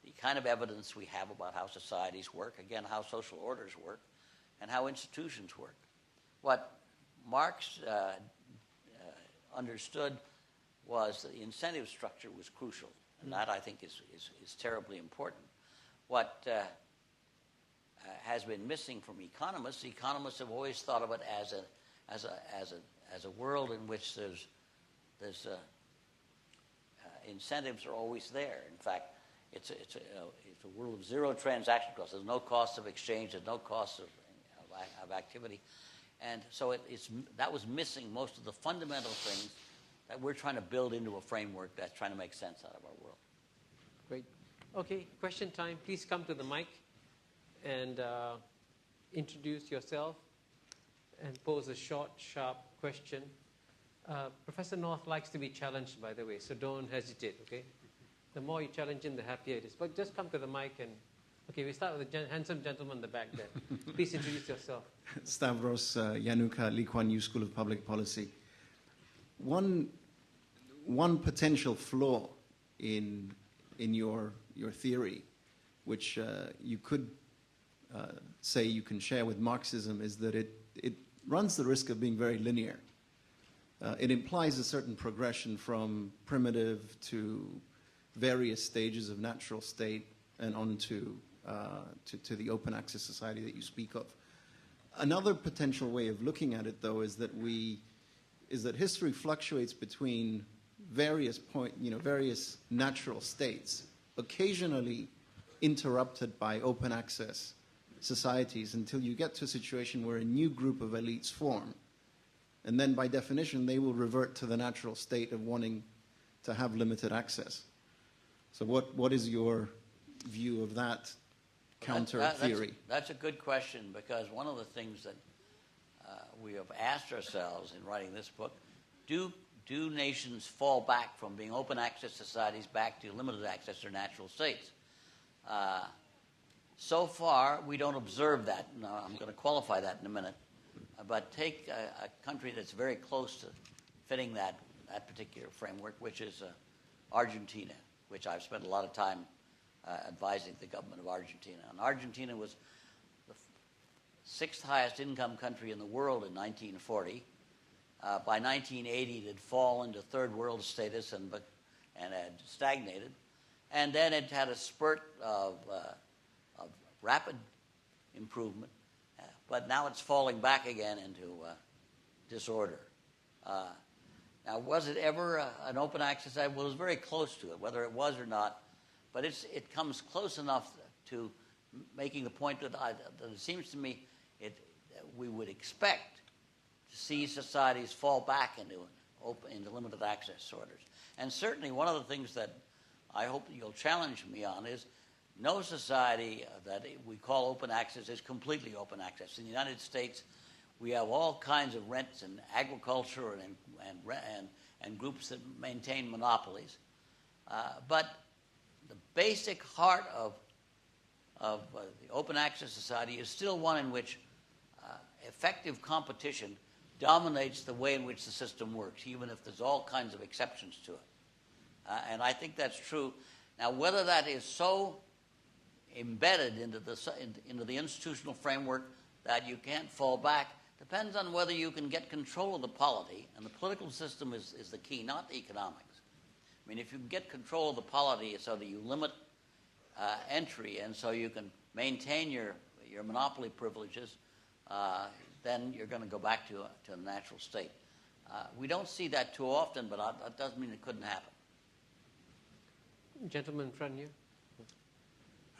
the kind of evidence we have about how societies work, again, how social orders work, and how institutions work. What Marx understood was that the incentive structure was crucial. And that, I think, is terribly important. What has been missing from economists have always thought of it as a world in which there's incentives are always there. In fact, it's a world of zero transaction costs. There's no cost of exchange. There's no cost of activity. And so that was missing most of the fundamental things we're trying to build into a framework that's trying to make sense out of our world. Great. Okay, question time. Please come to the mic and introduce yourself and pose a short, sharp question. Professor North likes to be challenged, by the way, so don't hesitate, okay? The more you challenge him, the happier it is. But just come to the mic and... Okay, we start with the handsome gentleman in the back there. Please introduce yourself. Stavros Yanuka, Lee Kuan Yew School of Public Policy. One potential flaw in your theory, which you could say you can share with Marxism, is that it runs the risk of being very linear. It implies a certain progression from primitive to various stages of natural state and on to the open access society that you speak of. Another potential way of looking at it, though, is that history fluctuates between various natural states, occasionally interrupted by open access societies, until you get to a situation where a new group of elites form. And then, by definition, they will revert to the natural state of wanting to have limited access. So what is your view of that counter theory? That's a good question, because one of the things that we have asked ourselves in writing this book, do nations fall back from being open access societies back to limited access or natural states? So far, we don't observe that. Now, I'm going to qualify that in a minute. But take a country that's very close to fitting that particular framework, which is Argentina, which I've spent a lot of time advising the government of Argentina. And Argentina was the sixth highest income country in the world in 1940. By 1980, it had fallen to third world status and had stagnated. And then it had a spurt of rapid improvement. But now it's falling back again into disorder. Now, was it ever an open access? Well, it was very close to it, whether it was or not. But it comes close enough to making the point that it seems to me we would expect to see societies fall back into limited access orders. And certainly one of the things that I hope you'll challenge me on is no society that we call open access is completely open access. In the United States, we have all kinds of rents and agriculture and groups that maintain monopolies. But the basic heart of the open access society is still one in which effective competition dominates the way in which the system works, even if there's all kinds of exceptions to it. And I think that's true. Now, whether that is so embedded into the institutional framework that you can't fall back depends on whether you can get control of the polity, and the political system is the key, not the economics. I mean, if you can get control of the polity so that you limit entry and so you can maintain your monopoly privileges, then you're going to go back to a natural state. We don't see that too often, but that doesn't mean it couldn't happen. Gentleman in front of you.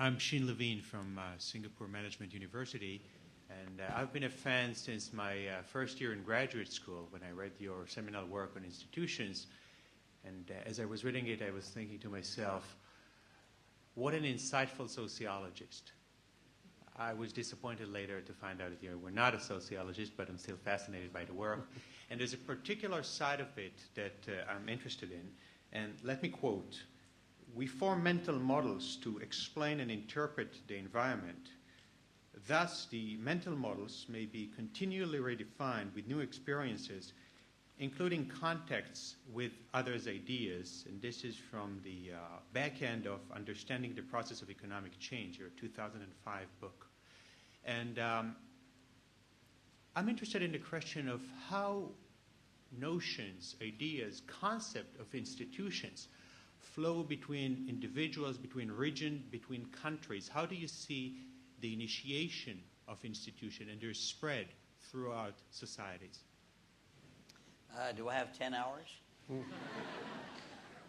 I'm Shin Levine from Singapore Management University, and I've been a fan since my first year in graduate school when I read your seminal work on institutions. And as I was reading it, I was thinking to myself, what an insightful sociologist. I was disappointed later to find out that you were not a sociologist, but I'm still fascinated by the work. And there's a particular side of it that I'm interested in. And let me quote, "We form mental models to explain and interpret the environment. Thus, the mental models may be continually redefined with new experiences, including contacts with others' ideas." And this is from the back end of Understanding the Process of Economic Change, your 2005 book. And I'm interested in the question of how notions, ideas, concept of institutions flow between individuals, between regions, between countries. How do you see the initiation of institution and their spread throughout societies? Do I have 10 hours?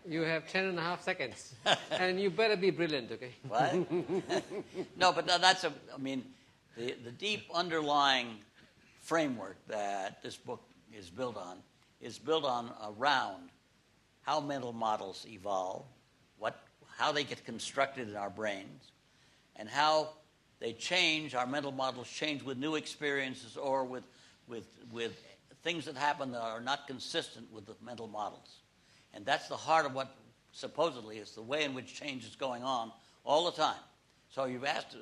You have 10 and a half seconds. And you better be brilliant, okay? What? No, but the deep underlying framework that this book is built on around how mental models evolve, how they get constructed in our brains, and how they change, our mental models change with new experiences or with things that happen that are not consistent with the mental models. And that's the heart of what supposedly is the way in which change is going on all the time. So you've asked,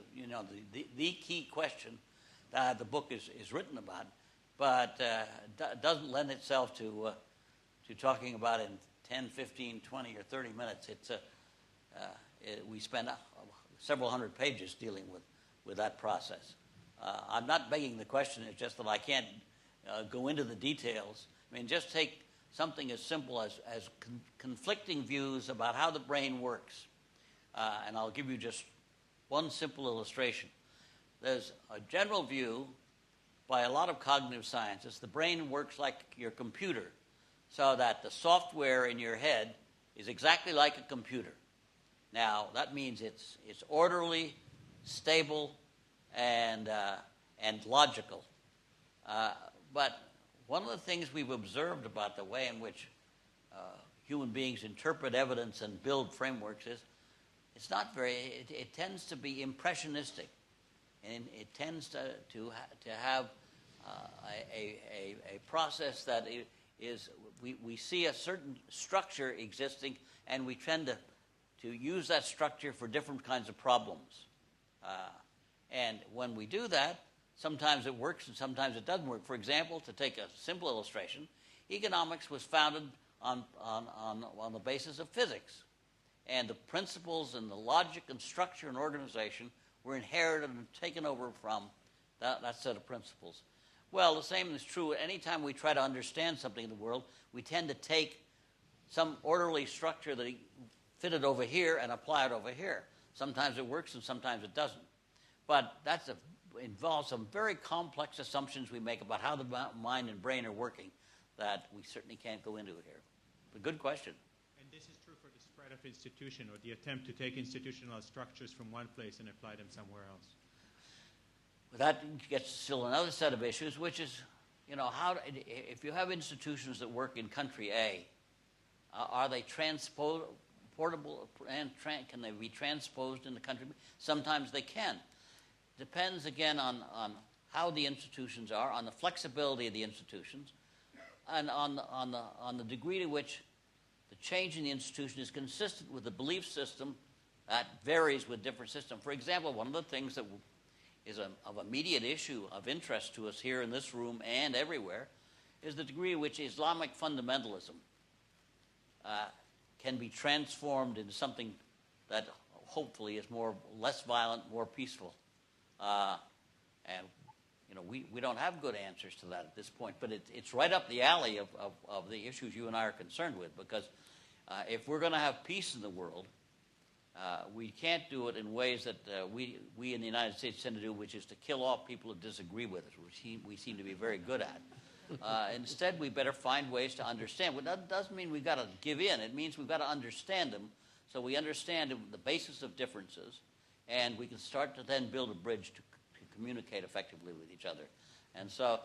the key question that the book is written about, but doesn't lend itself to talking about in 10, 15, 20, or 30 minutes. We spend several hundred pages dealing with that process. I'm not begging the question, it's just that I can't go into the details. I mean, just take something as simple as conflicting views about how the brain works. And I'll give you just one simple illustration. There's a general view by a lot of cognitive scientists, the brain works like your computer, so that the software in your head is exactly like a computer. Now, that means it's orderly, stable, and logical. But one of the things we've observed about the way in which human beings interpret evidence and build frameworks is it's not very. It tends to be impressionistic, and it tends to have a process that is we see a certain structure existing, and we tend to use that structure for different kinds of problems. And when we do that, sometimes it works and sometimes it doesn't work. For example, to take a simple illustration, economics was founded on the basis of physics. And the principles and the logic and structure and organization were inherited and taken over from that set of principles. Well, the same is true any time we try to understand something in the world. We tend to take some orderly structure that fitted over here and apply it over here. Sometimes it works and sometimes it doesn't. But that involves some very complex assumptions we make about how the mind and brain are working that we certainly can't go into here. But good question. And this is true for the spread of institution, or the attempt to take institutional structures from one place and apply them somewhere else. Well, that gets still another set of issues, which is, if you have institutions that work in country A, are they transportable and can they be transposed into country B? Sometimes they can. Depends again on how the institutions are, on the flexibility of the institutions, and on the degree to which the change in the institution is consistent with the belief system that varies with different systems. For example, one of the things that is of immediate issue of interest to us here in this room and everywhere is the degree to which Islamic fundamentalism can be transformed into something that hopefully is less violent, more peaceful. And we don't have good answers to that at this point, but it's right up the alley of the issues you and I are concerned with, because if we're going to have peace in the world, we can't do it in ways that we in the United States tend to do, which is to kill off people who disagree with us, which we seem to be very good at. Instead, we better find ways to understand. But that doesn't mean we've got to give in. It means we've got to understand them, so we understand the basis of differences, and we can start to then build a bridge to communicate effectively with each other. And so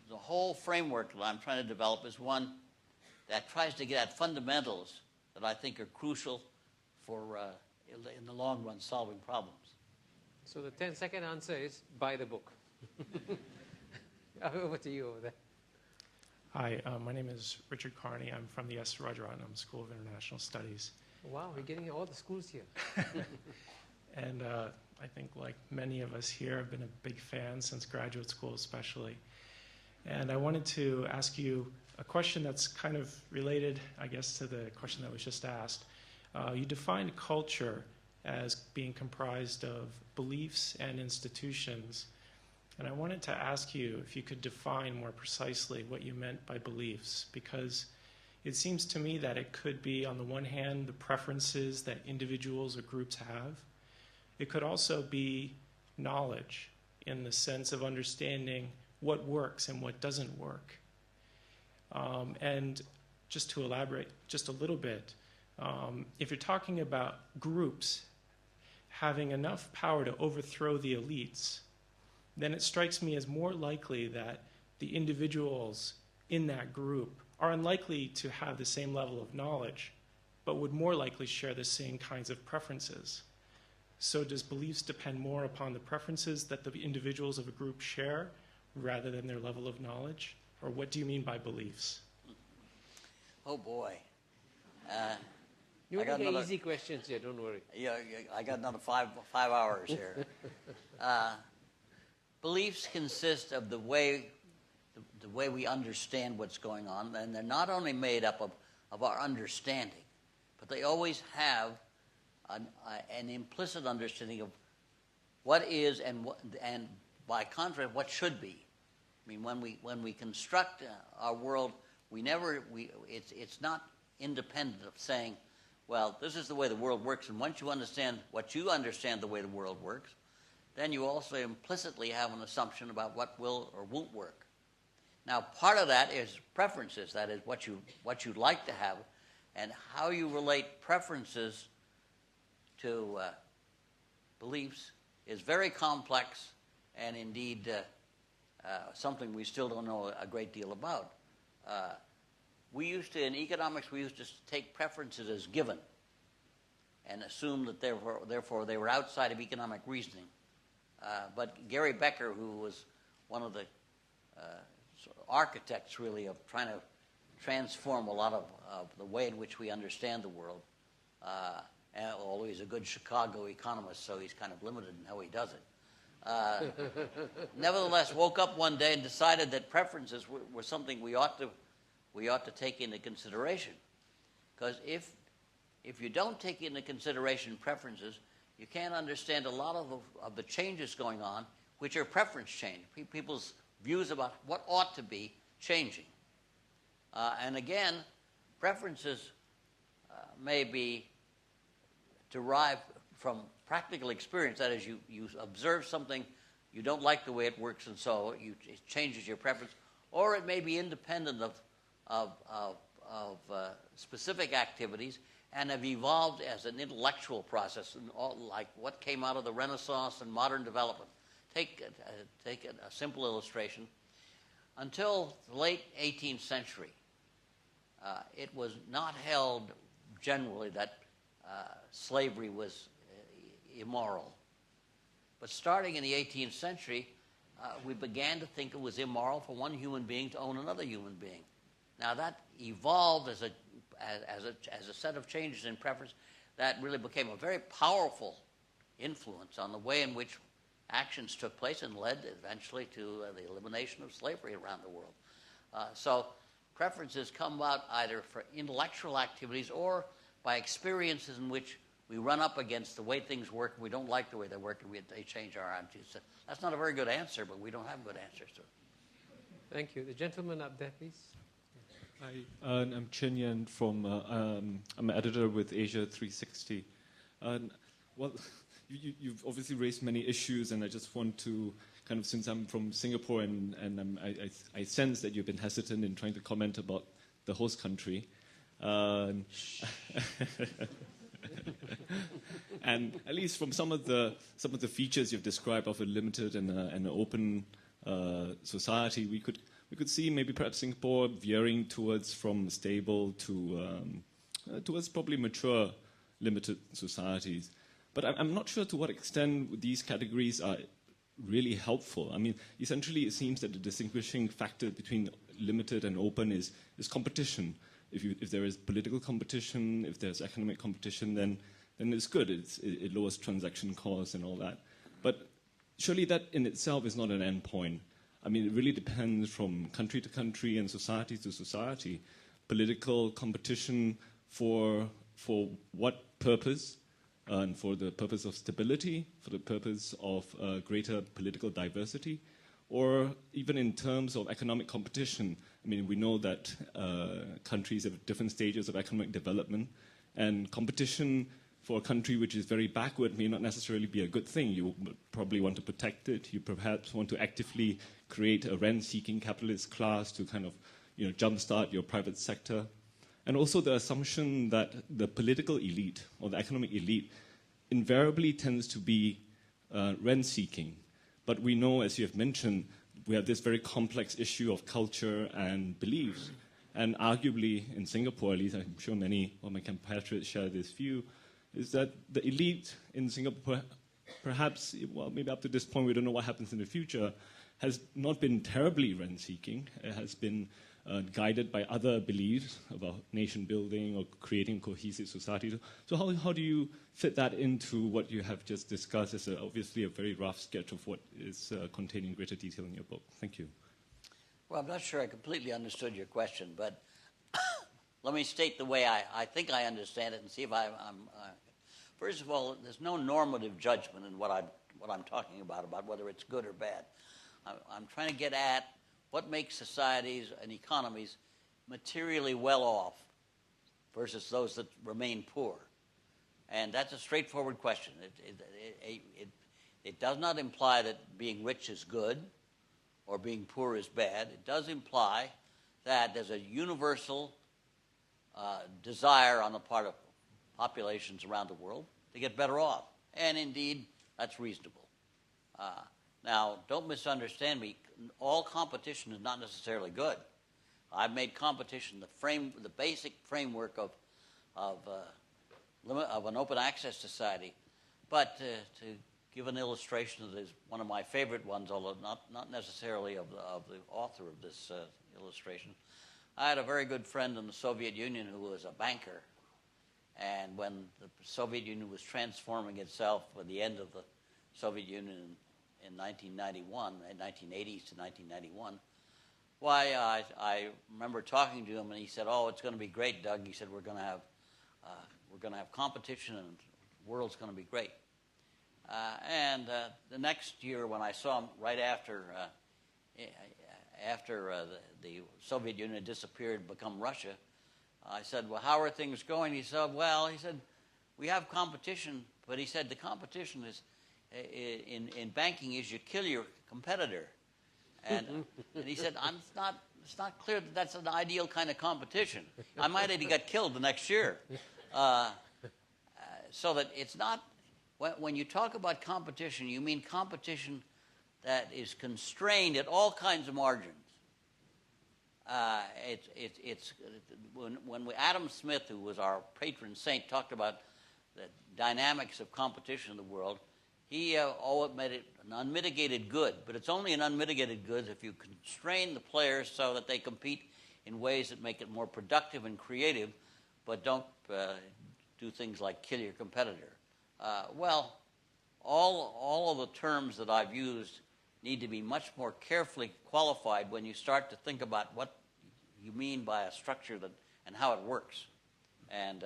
the whole framework that I'm trying to develop is one that tries to get at fundamentals that I think are crucial for, in the long run, solving problems. So the 10-second answer is buy the book. Over to you over there. Hi, my name is Richard Carney. I'm from the S. Rajaratnam School of International Studies. Wow, we're getting all the schools here. And I think, like many of us here, I've been a big fan since graduate school especially. And I wanted to ask you a question that's kind of related, I guess, to the question that was just asked. You defined culture as being comprised of beliefs and institutions. And I wanted to ask you if you could define more precisely what you meant by beliefs, because it seems to me that it could be, on the one hand, the preferences that individuals or groups have. It could also be knowledge in the sense of understanding what works and what doesn't work. And just to elaborate just a little bit, if you're talking about groups having enough power to overthrow the elites, then it strikes me as more likely that the individuals in that group are unlikely to have the same level of knowledge, but would more likely share the same kinds of preferences. So does beliefs depend more upon the preferences that the individuals of a group share rather than their level of knowledge? Or what do you mean by beliefs? Oh boy. You I got get another- easy questions here, don't worry. Yeah, I got another five hours here. Beliefs consist of the way we understand what's going on, and they're not only made up of our understanding, but they always have an implicit understanding of what is and by contrast what should be. I mean, when we construct our world, it's not independent of saying, well, this is the way the world works, and once you understand the way the world works, then you also implicitly have an assumption about what will or won't work. Now, part of that is preferences, that is what you'd like to have, and how you relate preferences to beliefs is very complex and indeed something we still don't know a great deal about. In economics, we used to take preferences as given and assume that therefore they were outside of economic reasoning. But Gary Becker, who was one of the sort of architects, really, of trying to transform a lot of the way in which we understand the world, and although he's a good Chicago economist, so he's kind of limited in how he does it, nevertheless woke up one day and decided that preferences were something we ought to take into consideration. Because if you don't take into consideration preferences, you can't understand a lot of the changes going on, which are preference change. People's views about what ought to be changing. And again, preferences may be derived from practical experience. That is, you observe something, you don't like the way it works, and so it changes your preference. Or it may be independent of specific activities and have evolved as an intellectual process, like what came out of the Renaissance and modern development. Take a simple illustration. Until the late 18th century, it was not held generally that slavery was immoral. But starting in the 18th century, we began to think it was immoral for one human being to own another human being. Now that evolved as a set of changes in preference that really became a very powerful influence on the way in which actions took place and led eventually to the elimination of slavery around the world. So preferences come about either for intellectual activities or by experiences in which we run up against the way things work, and we don't like the way they work, and they change our attitudes. That's not a very good answer, but we don't have good answers to it. Thank you. The gentleman up there, please. Hi, I'm Chen Yan from, I'm an editor with Asia 360. Well, you've obviously raised many issues, and I just want to kind of, since I'm from Singapore and I sense that you've been hesitant in trying to comment about the host country. And at least from some of the features you've described of a limited and an open society, we could see maybe perhaps Singapore veering towards from stable to towards probably mature limited societies. But I'm not sure to what extent these categories are really helpful. I mean, essentially it seems that the distinguishing factor between limited and open is competition. If there is political competition, if there's economic competition, then it's good. It lowers transaction costs and all that. But surely that in itself is not an end point. I mean, it really depends from country to country and society to society. Political competition for what purpose? And for the purpose of stability, for the purpose of greater political diversity, or even in terms of economic competition. I mean, we know that countries have different stages of economic development, and competition for a country which is very backward may not necessarily be a good thing. You probably want to protect it. You perhaps want to actively create a rent-seeking capitalist class to kind of, jumpstart your private sector. And also the assumption that the political elite or the economic elite invariably tends to be rent-seeking. But we know, as you have mentioned, we have this very complex issue of culture and beliefs. and arguably in Singapore, at least I'm sure many of my compatriots share this view, is that the elite in Singapore, perhaps, well, maybe up to this point, we don't know what happens in the future, has not been terribly rent-seeking. It has been guided by other beliefs about nation building or creating cohesive society. So how do you fit that into what you have just discussed as obviously a very rough sketch of what is contained in greater detail in your book? Thank you. Well, I'm not sure I completely understood your question, but let me state the way I think I understand it and see if I'm first of all, there's no normative judgment in what I'm talking about whether it's good or bad. I'm trying to get at what makes societies and economies materially well off versus those that remain poor. And that's a straightforward question. It does not imply that being rich is good or being poor is bad. It does imply that there's a universal desire on the part of populations around the world to get better off. And indeed, that's reasonable. Now, don't misunderstand me. All competition is not necessarily good. I've made competition the basic framework of an open access society. But to give an illustration that is one of my favorite ones, although not necessarily of the author of this illustration, I had a very good friend in the Soviet Union who was a banker. And when the Soviet Union was transforming itself at the end of the Soviet Union in 1991, 1980s to 1991, why I remember talking to him, and he said, "Oh, it's going to be great, Doug." He said, "We're going to have competition, and the world's going to be great." And the next year, when I saw him right after the Soviet Union had disappeared and become Russia, I said, "Well, how are things going?" He said, "Well," he said, "we have competition," but he said the competition is in banking is you kill your competitor, and he said, it's not clear that that's an ideal kind of competition. I might have got killed the next year, so that it's not. When you talk about competition, you mean competition that is constrained at all kinds of margins. When Adam Smith, who was our patron saint, talked about the dynamics of competition in the world, he made it an unmitigated good. But it's only an unmitigated good if you constrain the players so that they compete in ways that make it more productive and creative, but don't do things like kill your competitor. Well, all of the terms that I've used need to be much more carefully qualified when you start to think about what you mean by a structure and how it works. And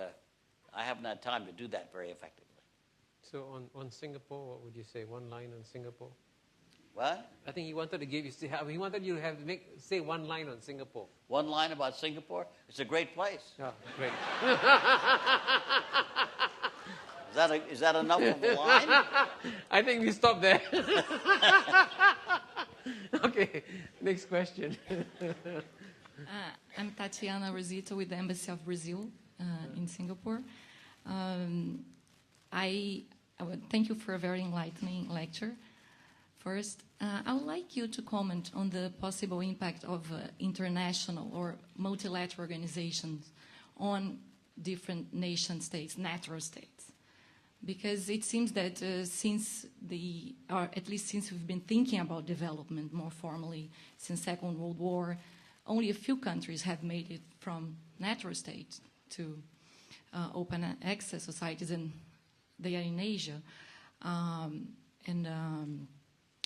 I haven't had time to do that very effectively. So on Singapore, what would you say? One line on Singapore? What? I think he wanted to he wanted you to say one line on Singapore. One line about Singapore? It's a great place. Oh, great. Is that enough of a line? I think we stop there. Okay, next question. I'm Tatiana Rosita with the Embassy of Brazil in Singapore. I would thank you for a very enlightening lecture. First, I would like you to comment on the possible impact of international or multilateral organizations on different nation states, natural states. Because it seems that since we've been thinking about development more formally since Second World War, only a few countries have made it from natural states to open access societies, and they are in Asia.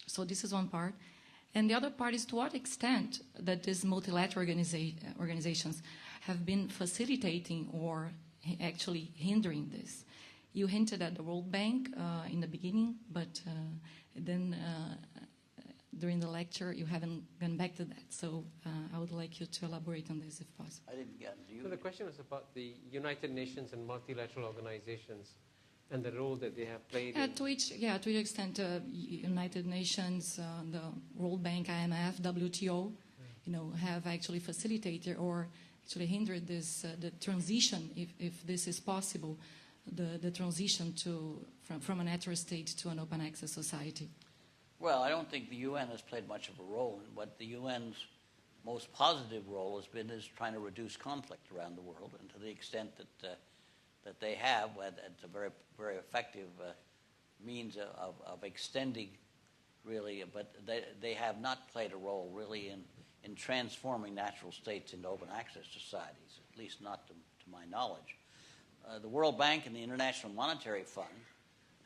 So this is one part. And the other part is to what extent that these multilateral organizations have been facilitating or actually hindering this. You hinted at the World Bank in the beginning, but then during the lecture you haven't gone back to that. So I would like you to elaborate on this if possible. I didn't get it. So the question was about the United Nations and multilateral organizations and the role that they have played. To which extent United Nations, the World Bank, IMF, WTO, have actually facilitated or actually hindered this the transition, if this is possible, the transition from a natural state to an open access society. Well, I don't think the UN has played much of a role. What the UN's most positive role has been is trying to reduce conflict around the world, and to the extent that they have, it's a very, very effective means of extending, really, but they have not played a role really in transforming natural states into open access societies, at least not to my knowledge. The World Bank and the International Monetary Fund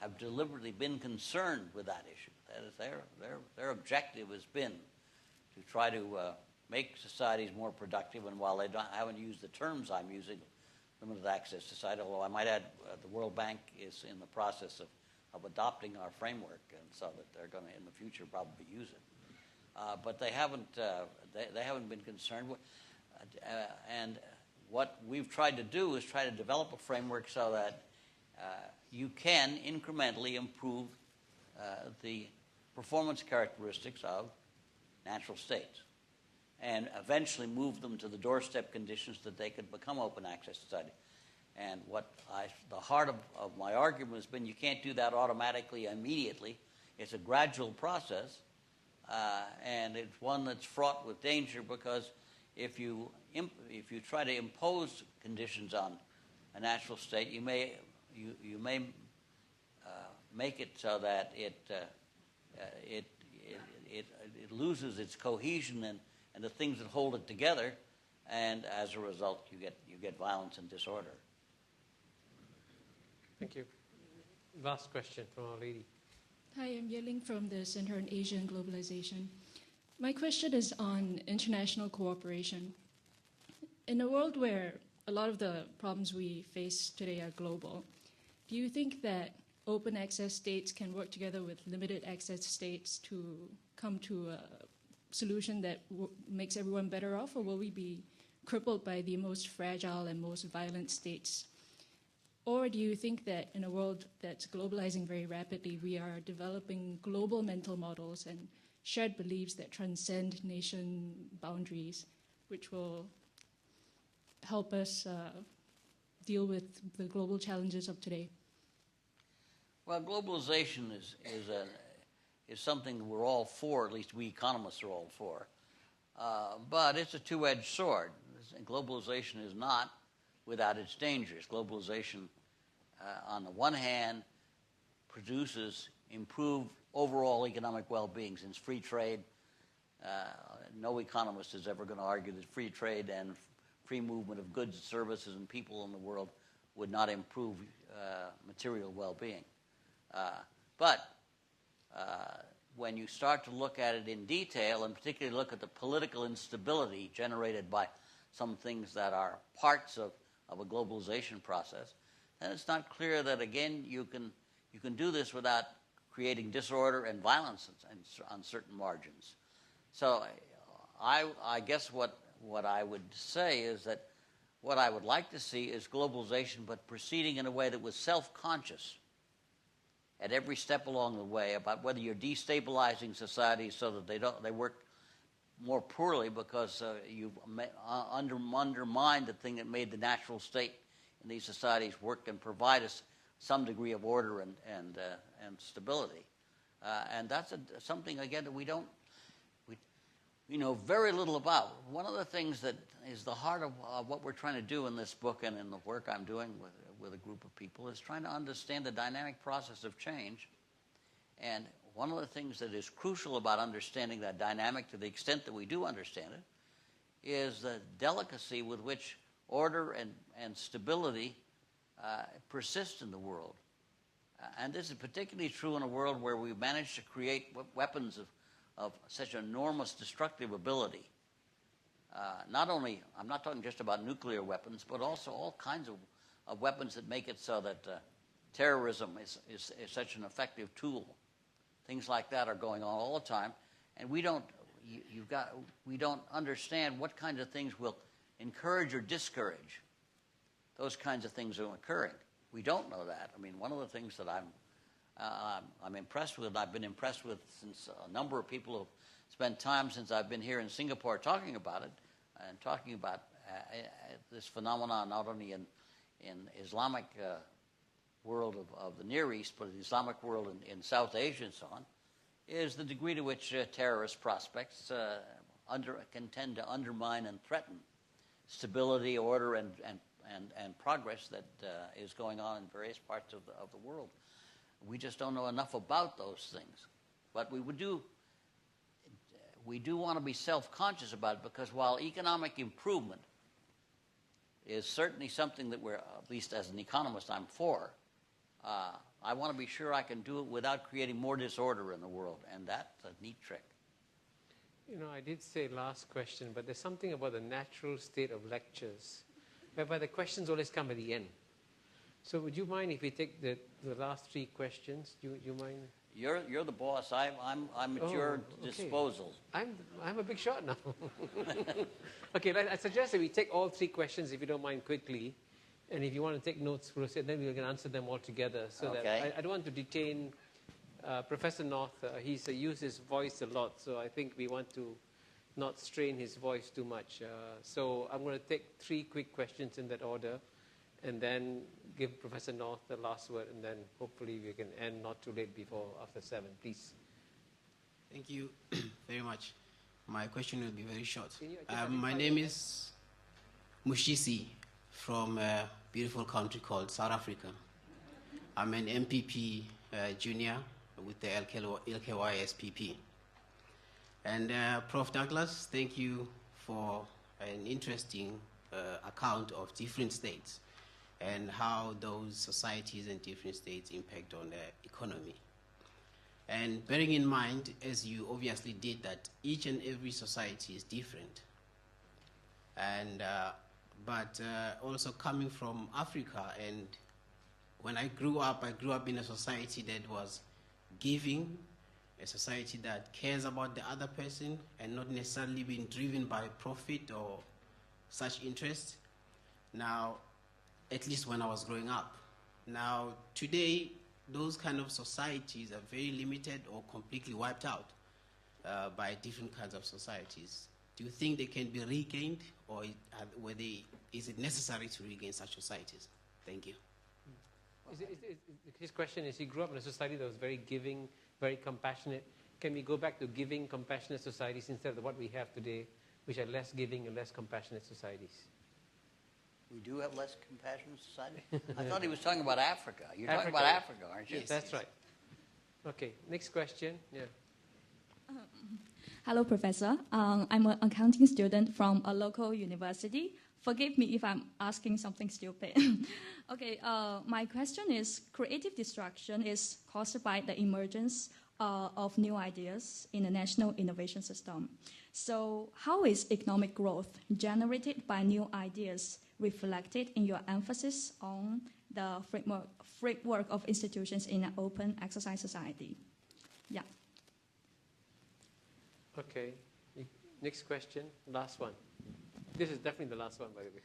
have deliberately been concerned with that issue. That is, their objective has been to try to make societies more productive, and while they haven't used the terms I'm using, limited access society, although I might add the World Bank is in the process of adopting our framework, and so that they're going to, in the future, probably use it. But they haven't been concerned. And what we've tried to do is try to develop a framework so that you can incrementally improve the performance characteristics of natural states and eventually move them to the doorstep conditions that they could become open access society. And the heart of my argument has been you can't do that automatically, immediately. It's a gradual process, and it's one that's fraught with danger because if you try to impose conditions on a natural state, you may make it so that it loses its cohesion and the things that hold it together, and as a result, you get violence and disorder. Thank you. Last question from our lady. Hi, I'm Yeling from the Center on Asia and Globalization. My question is on international cooperation. In a world where a lot of the problems we face today are global, do you think that open access states can work together with limited access states to come to a solution that makes everyone better off, or will we be crippled by the most fragile and most violent states? Or do you think that in a world that's globalizing very rapidly, we are developing global mental models and shared beliefs that transcend nation boundaries, which will help us deal with the global challenges of today? Well, globalization is something we're all for, at least we economists are all for. But it's a two-edged sword. Globalization is not without its dangers. Globalization, on the one hand, produces improved overall economic well-being. Since free trade, no economist is ever going to argue that free trade and free movement of goods, services, and people in the world would not improve material well-being. But when you start to look at it in detail, and particularly look at the political instability generated by some things that are parts of a globalization process, then it's not clear that, again, you can do this without creating disorder and violence on certain margins. So I guess what I would say is that what I would like to see is globalization, but proceeding in a way that was self-conscious at every step along the way about whether you're destabilizing societies so that they work more poorly because you've undermined the thing that made the natural state in these societies work and provide us some degree of order and stability. And that's something, again, that we know very little about. One of the things that is the heart of what we're trying to do in this book and in the work I'm doing with a group of people is trying to understand the dynamic process of change. And one of the things that is crucial about understanding that dynamic, to the extent that we do understand it, is the delicacy with which order and stability persist in the world. And this is particularly true in a world where we've managed to create weapons of such enormous destructive ability. Not only, I'm not talking just about nuclear weapons, but also all kinds of weapons that make it so that terrorism is such an effective tool. Things like that are going on all the time, and we don't understand what kinds of things will encourage or discourage those kinds of things are occurring. We don't know that. I mean, one of the things that I'm impressed with, and I've been impressed with since a number of people have spent time since I've been here in Singapore talking about it, and talking about this phenomenon not only in Islamic world of the Near East, but the Islamic world in South Asia and so on, is the degree to which terrorist prospects can tend to undermine and threaten stability, order, and progress that is going on in various parts of the world. We just don't know enough about those things. But we do want to be self-conscious about it, because while economic improvement is certainly something that we're, at least as an economist, I'm for, I want to be sure I can do it without creating more disorder in the world, and that's a neat trick. You know, I did say last question, but there's something about the natural state of lectures, whereby the questions always come at the end. So would you mind if we take the last 3 questions? Do you mind? You're the boss. I'm at your disposal. I'm a big shot now. Okay, I suggest that we take all 3 questions, if you don't mind, quickly. And if you want to take notes, we'll say, then we can answer them all together. So that I don't want to detain Professor North. He's used his voice a lot, so I think we want to not strain his voice too much. So I'm going to take 3 quick questions in that order, and then give Professor North the last word, and then hopefully we can end not too late after 7. Please. Thank you very much. My question will be very short. My name is Mushisi from a beautiful country called South Africa. I'm an MPP junior with the LKY SPP. And Prof. Douglas, thank you for an interesting account of different states and how those societies and different states impact on the economy. And bearing in mind, as you obviously did, that each and every society is different. And but also coming from Africa, and when I grew up in a society that was giving, a society that cares about the other person and not necessarily being driven by profit or such interest. Now, at least when I was growing up. Now, today, those kind of societies are very limited or completely wiped out by different kinds of societies. Do you think they can be regained, or is it necessary to regain such societies? Thank you. His question is, he grew up in a society that was very giving, very compassionate. Can we go back to giving, compassionate societies instead of what we have today, which are less giving and less compassionate societies? We do have less compassionate society? I thought he was talking about Africa. You're talking about Africa, aren't you? Yes, that's right. Okay, next question. Yeah. Hello, Professor. I'm an accounting student from a local university. Forgive me if I'm asking something stupid. Okay, my question is, creative destruction is caused by the emergence of new ideas in the national innovation system. So how is economic growth generated by new ideas reflected in your emphasis on the framework of institutions in an open exercise society? Yeah. Okay. Next question. Last one. This is definitely the last one, by the way.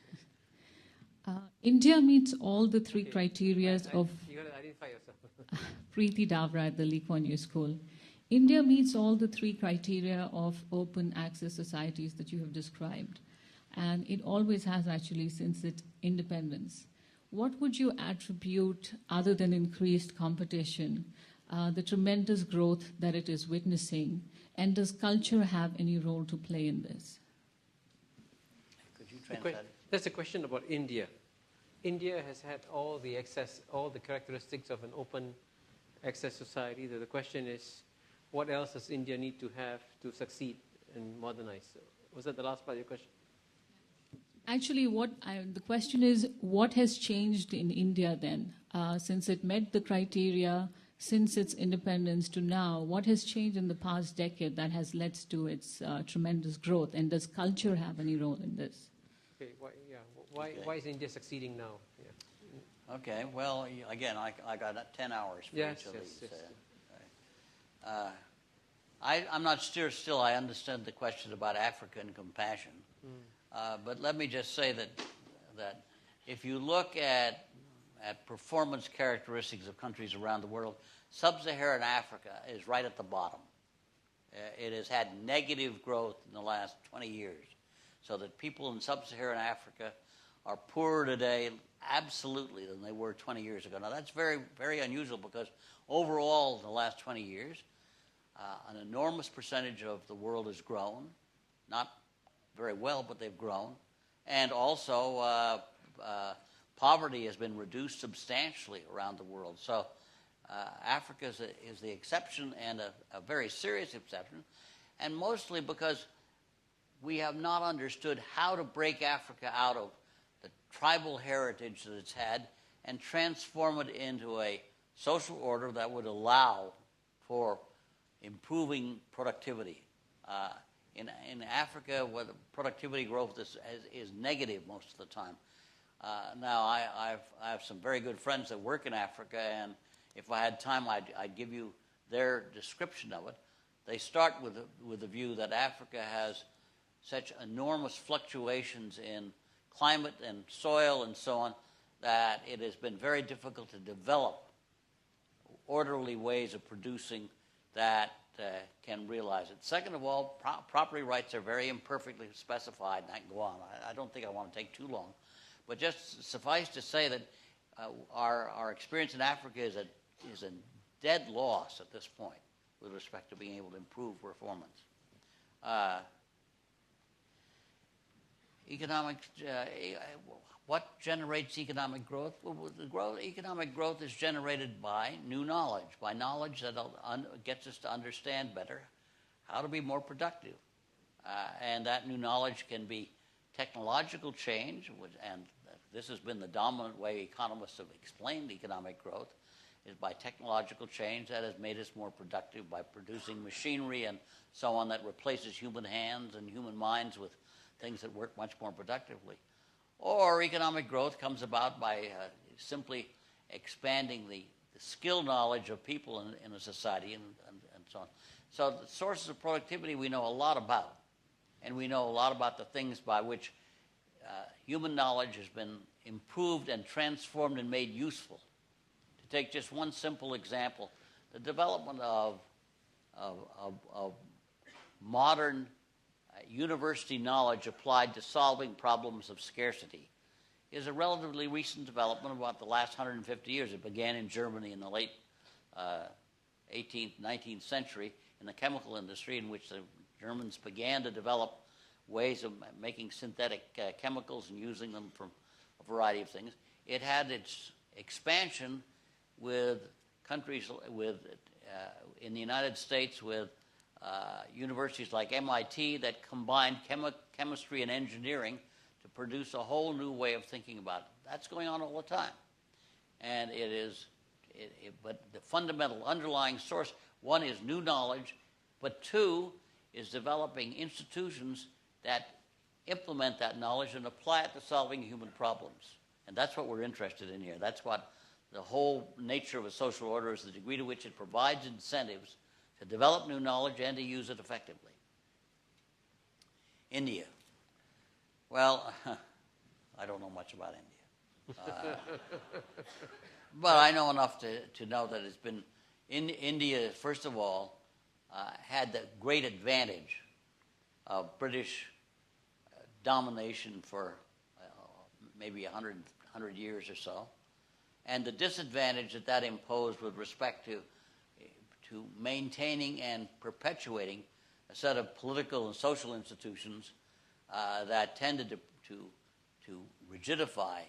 India meets all the 3 criteria of... You got to identify yourself. Preeti Davra at the Lee Kuan Yew School. India meets all the 3 criteria of open access societies that you have described. And it always has, actually, since its independence. What would you attribute, other than increased competition, the tremendous growth that it is witnessing? And does culture have any role to play in this? Could you translate it? That's a question about India. India has had all the characteristics of an open access society. The question is, what else does India need to have to succeed and modernize? So, was that the last part of your question? Actually, the question is, what has changed in India then, since it met the criteria, since its independence to now? What has changed in the past decade that has led to its tremendous growth? And does culture have any role in this? Okay, why is India succeeding now? Yeah. Okay, well, again, I got 10 hours for each of these. Yes. I'm not sure still I understand the question about Africa and compassion. But let me just say that if you look at performance characteristics of countries around the world, sub-Saharan Africa is right at the bottom. It has had negative growth in the last 20 years, so that people in sub-Saharan Africa are poorer today, absolutely, than they were 20 years ago. Now, that's very, very unusual, because overall, in the last 20 years, an enormous percentage of the world has grown. not very well, but they've grown. And also, poverty has been reduced substantially around the world. So Africa is the exception, and a very serious exception, and mostly because we have not understood how to break Africa out of the tribal heritage that it's had and transform it into a social order that would allow for improving productivity. In Africa, where the productivity growth is negative most of the time. Now, I have some very good friends that work in Africa, and if I had time, I'd give you their description of it. They start with the view that Africa has such enormous fluctuations in climate and soil and so on that it has been very difficult to develop orderly ways of producing that can realize it. Second of all, property rights are very imperfectly specified, and I can go on. I don't think I want to take too long. But just suffice to say that our experience in Africa is a dead loss at this point with respect to being able to improve performance. What generates economic growth? Well, economic growth is generated by new knowledge, by knowledge that gets us to understand better how to be more productive. And that new knowledge can be technological change, and this has been the dominant way economists have explained economic growth, is by technological change that has made us more productive by producing machinery and so on that replaces human hands and human minds with things that work much more productively. Or economic growth comes about by simply expanding the skill knowledge of people in a society and so on. So the sources of productivity we know a lot about, and we know a lot about the things by which human knowledge has been improved and transformed and made useful. To take just one simple example, the development of modern university knowledge applied to solving problems of scarcity is a relatively recent development about the last 150 years. It began in Germany in the late 18th, 19th century in the chemical industry, in which the Germans began to develop ways of making synthetic chemicals and using them for a variety of things. It had its expansion with countries in the United States with universities like MIT that combined chemistry and engineering to produce a whole new way of thinking about it. That's going on all the time. And but the fundamental underlying source, one is new knowledge, but two is developing institutions that implement that knowledge and apply it to solving human problems. And that's what we're interested in here. That's what the whole nature of a social order is, the degree to which it provides incentives to develop new knowledge and to use it effectively. India. Well, I don't know much about India. But I know enough to know that it's been, India, first of all, had the great advantage of British domination for maybe 100 years or so, and the disadvantage that imposed with respect to maintaining and perpetuating a set of political and social institutions that tended to rigidify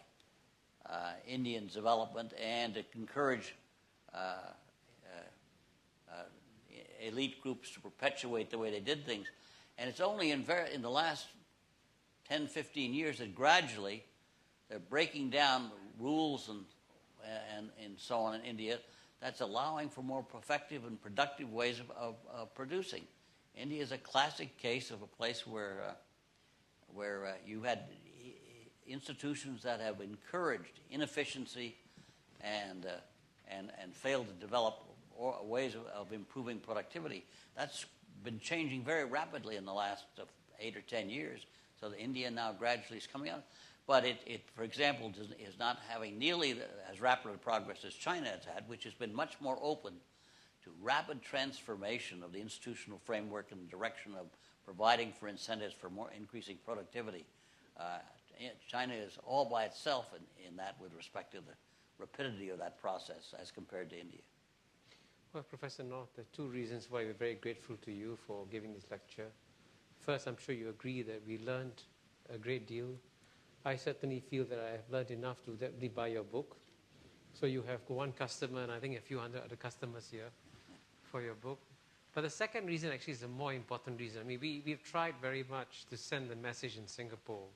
Indian development and to encourage elite groups to perpetuate the way they did things. And it's only in the last 10, 15 years that gradually they're breaking down rules and so on in India that's allowing for more effective and productive ways of producing. India is a classic case of a place where you had institutions that have encouraged inefficiency and failed to develop ways of improving productivity. That's been changing very rapidly in the last 8 or 10 years. So India now gradually is coming out. But it, for example, is not having nearly as rapid a progress as China has had, which has been much more open to rapid transformation of the institutional framework in the direction of providing for incentives for more increasing productivity. China is all by itself in that with respect to the rapidity of that process as compared to India. Well, Professor North, there are two reasons why we're very grateful to you for giving this lecture. First, I'm sure you agree that we learned a great deal. I certainly feel that I have learned enough to definitely buy your book. So you have one customer and I think a few hundred other customers here for your book. But the second reason actually is a more important reason. I mean, we've tried very much to send the message in Singapore,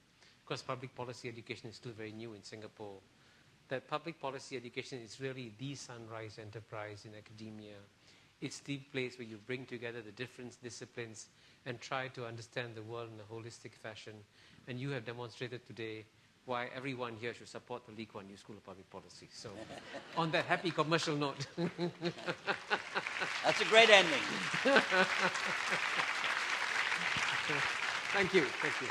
because public policy education is still very new in Singapore, that public policy education is really the sunrise enterprise in academia. It's the place where you bring together the different disciplines and try to understand the world in a holistic fashion. And you have demonstrated today why everyone here should support the Lee Kuan Yew School of Public Policy. So on that happy commercial note. That's a great ending. Thank you. Thank you.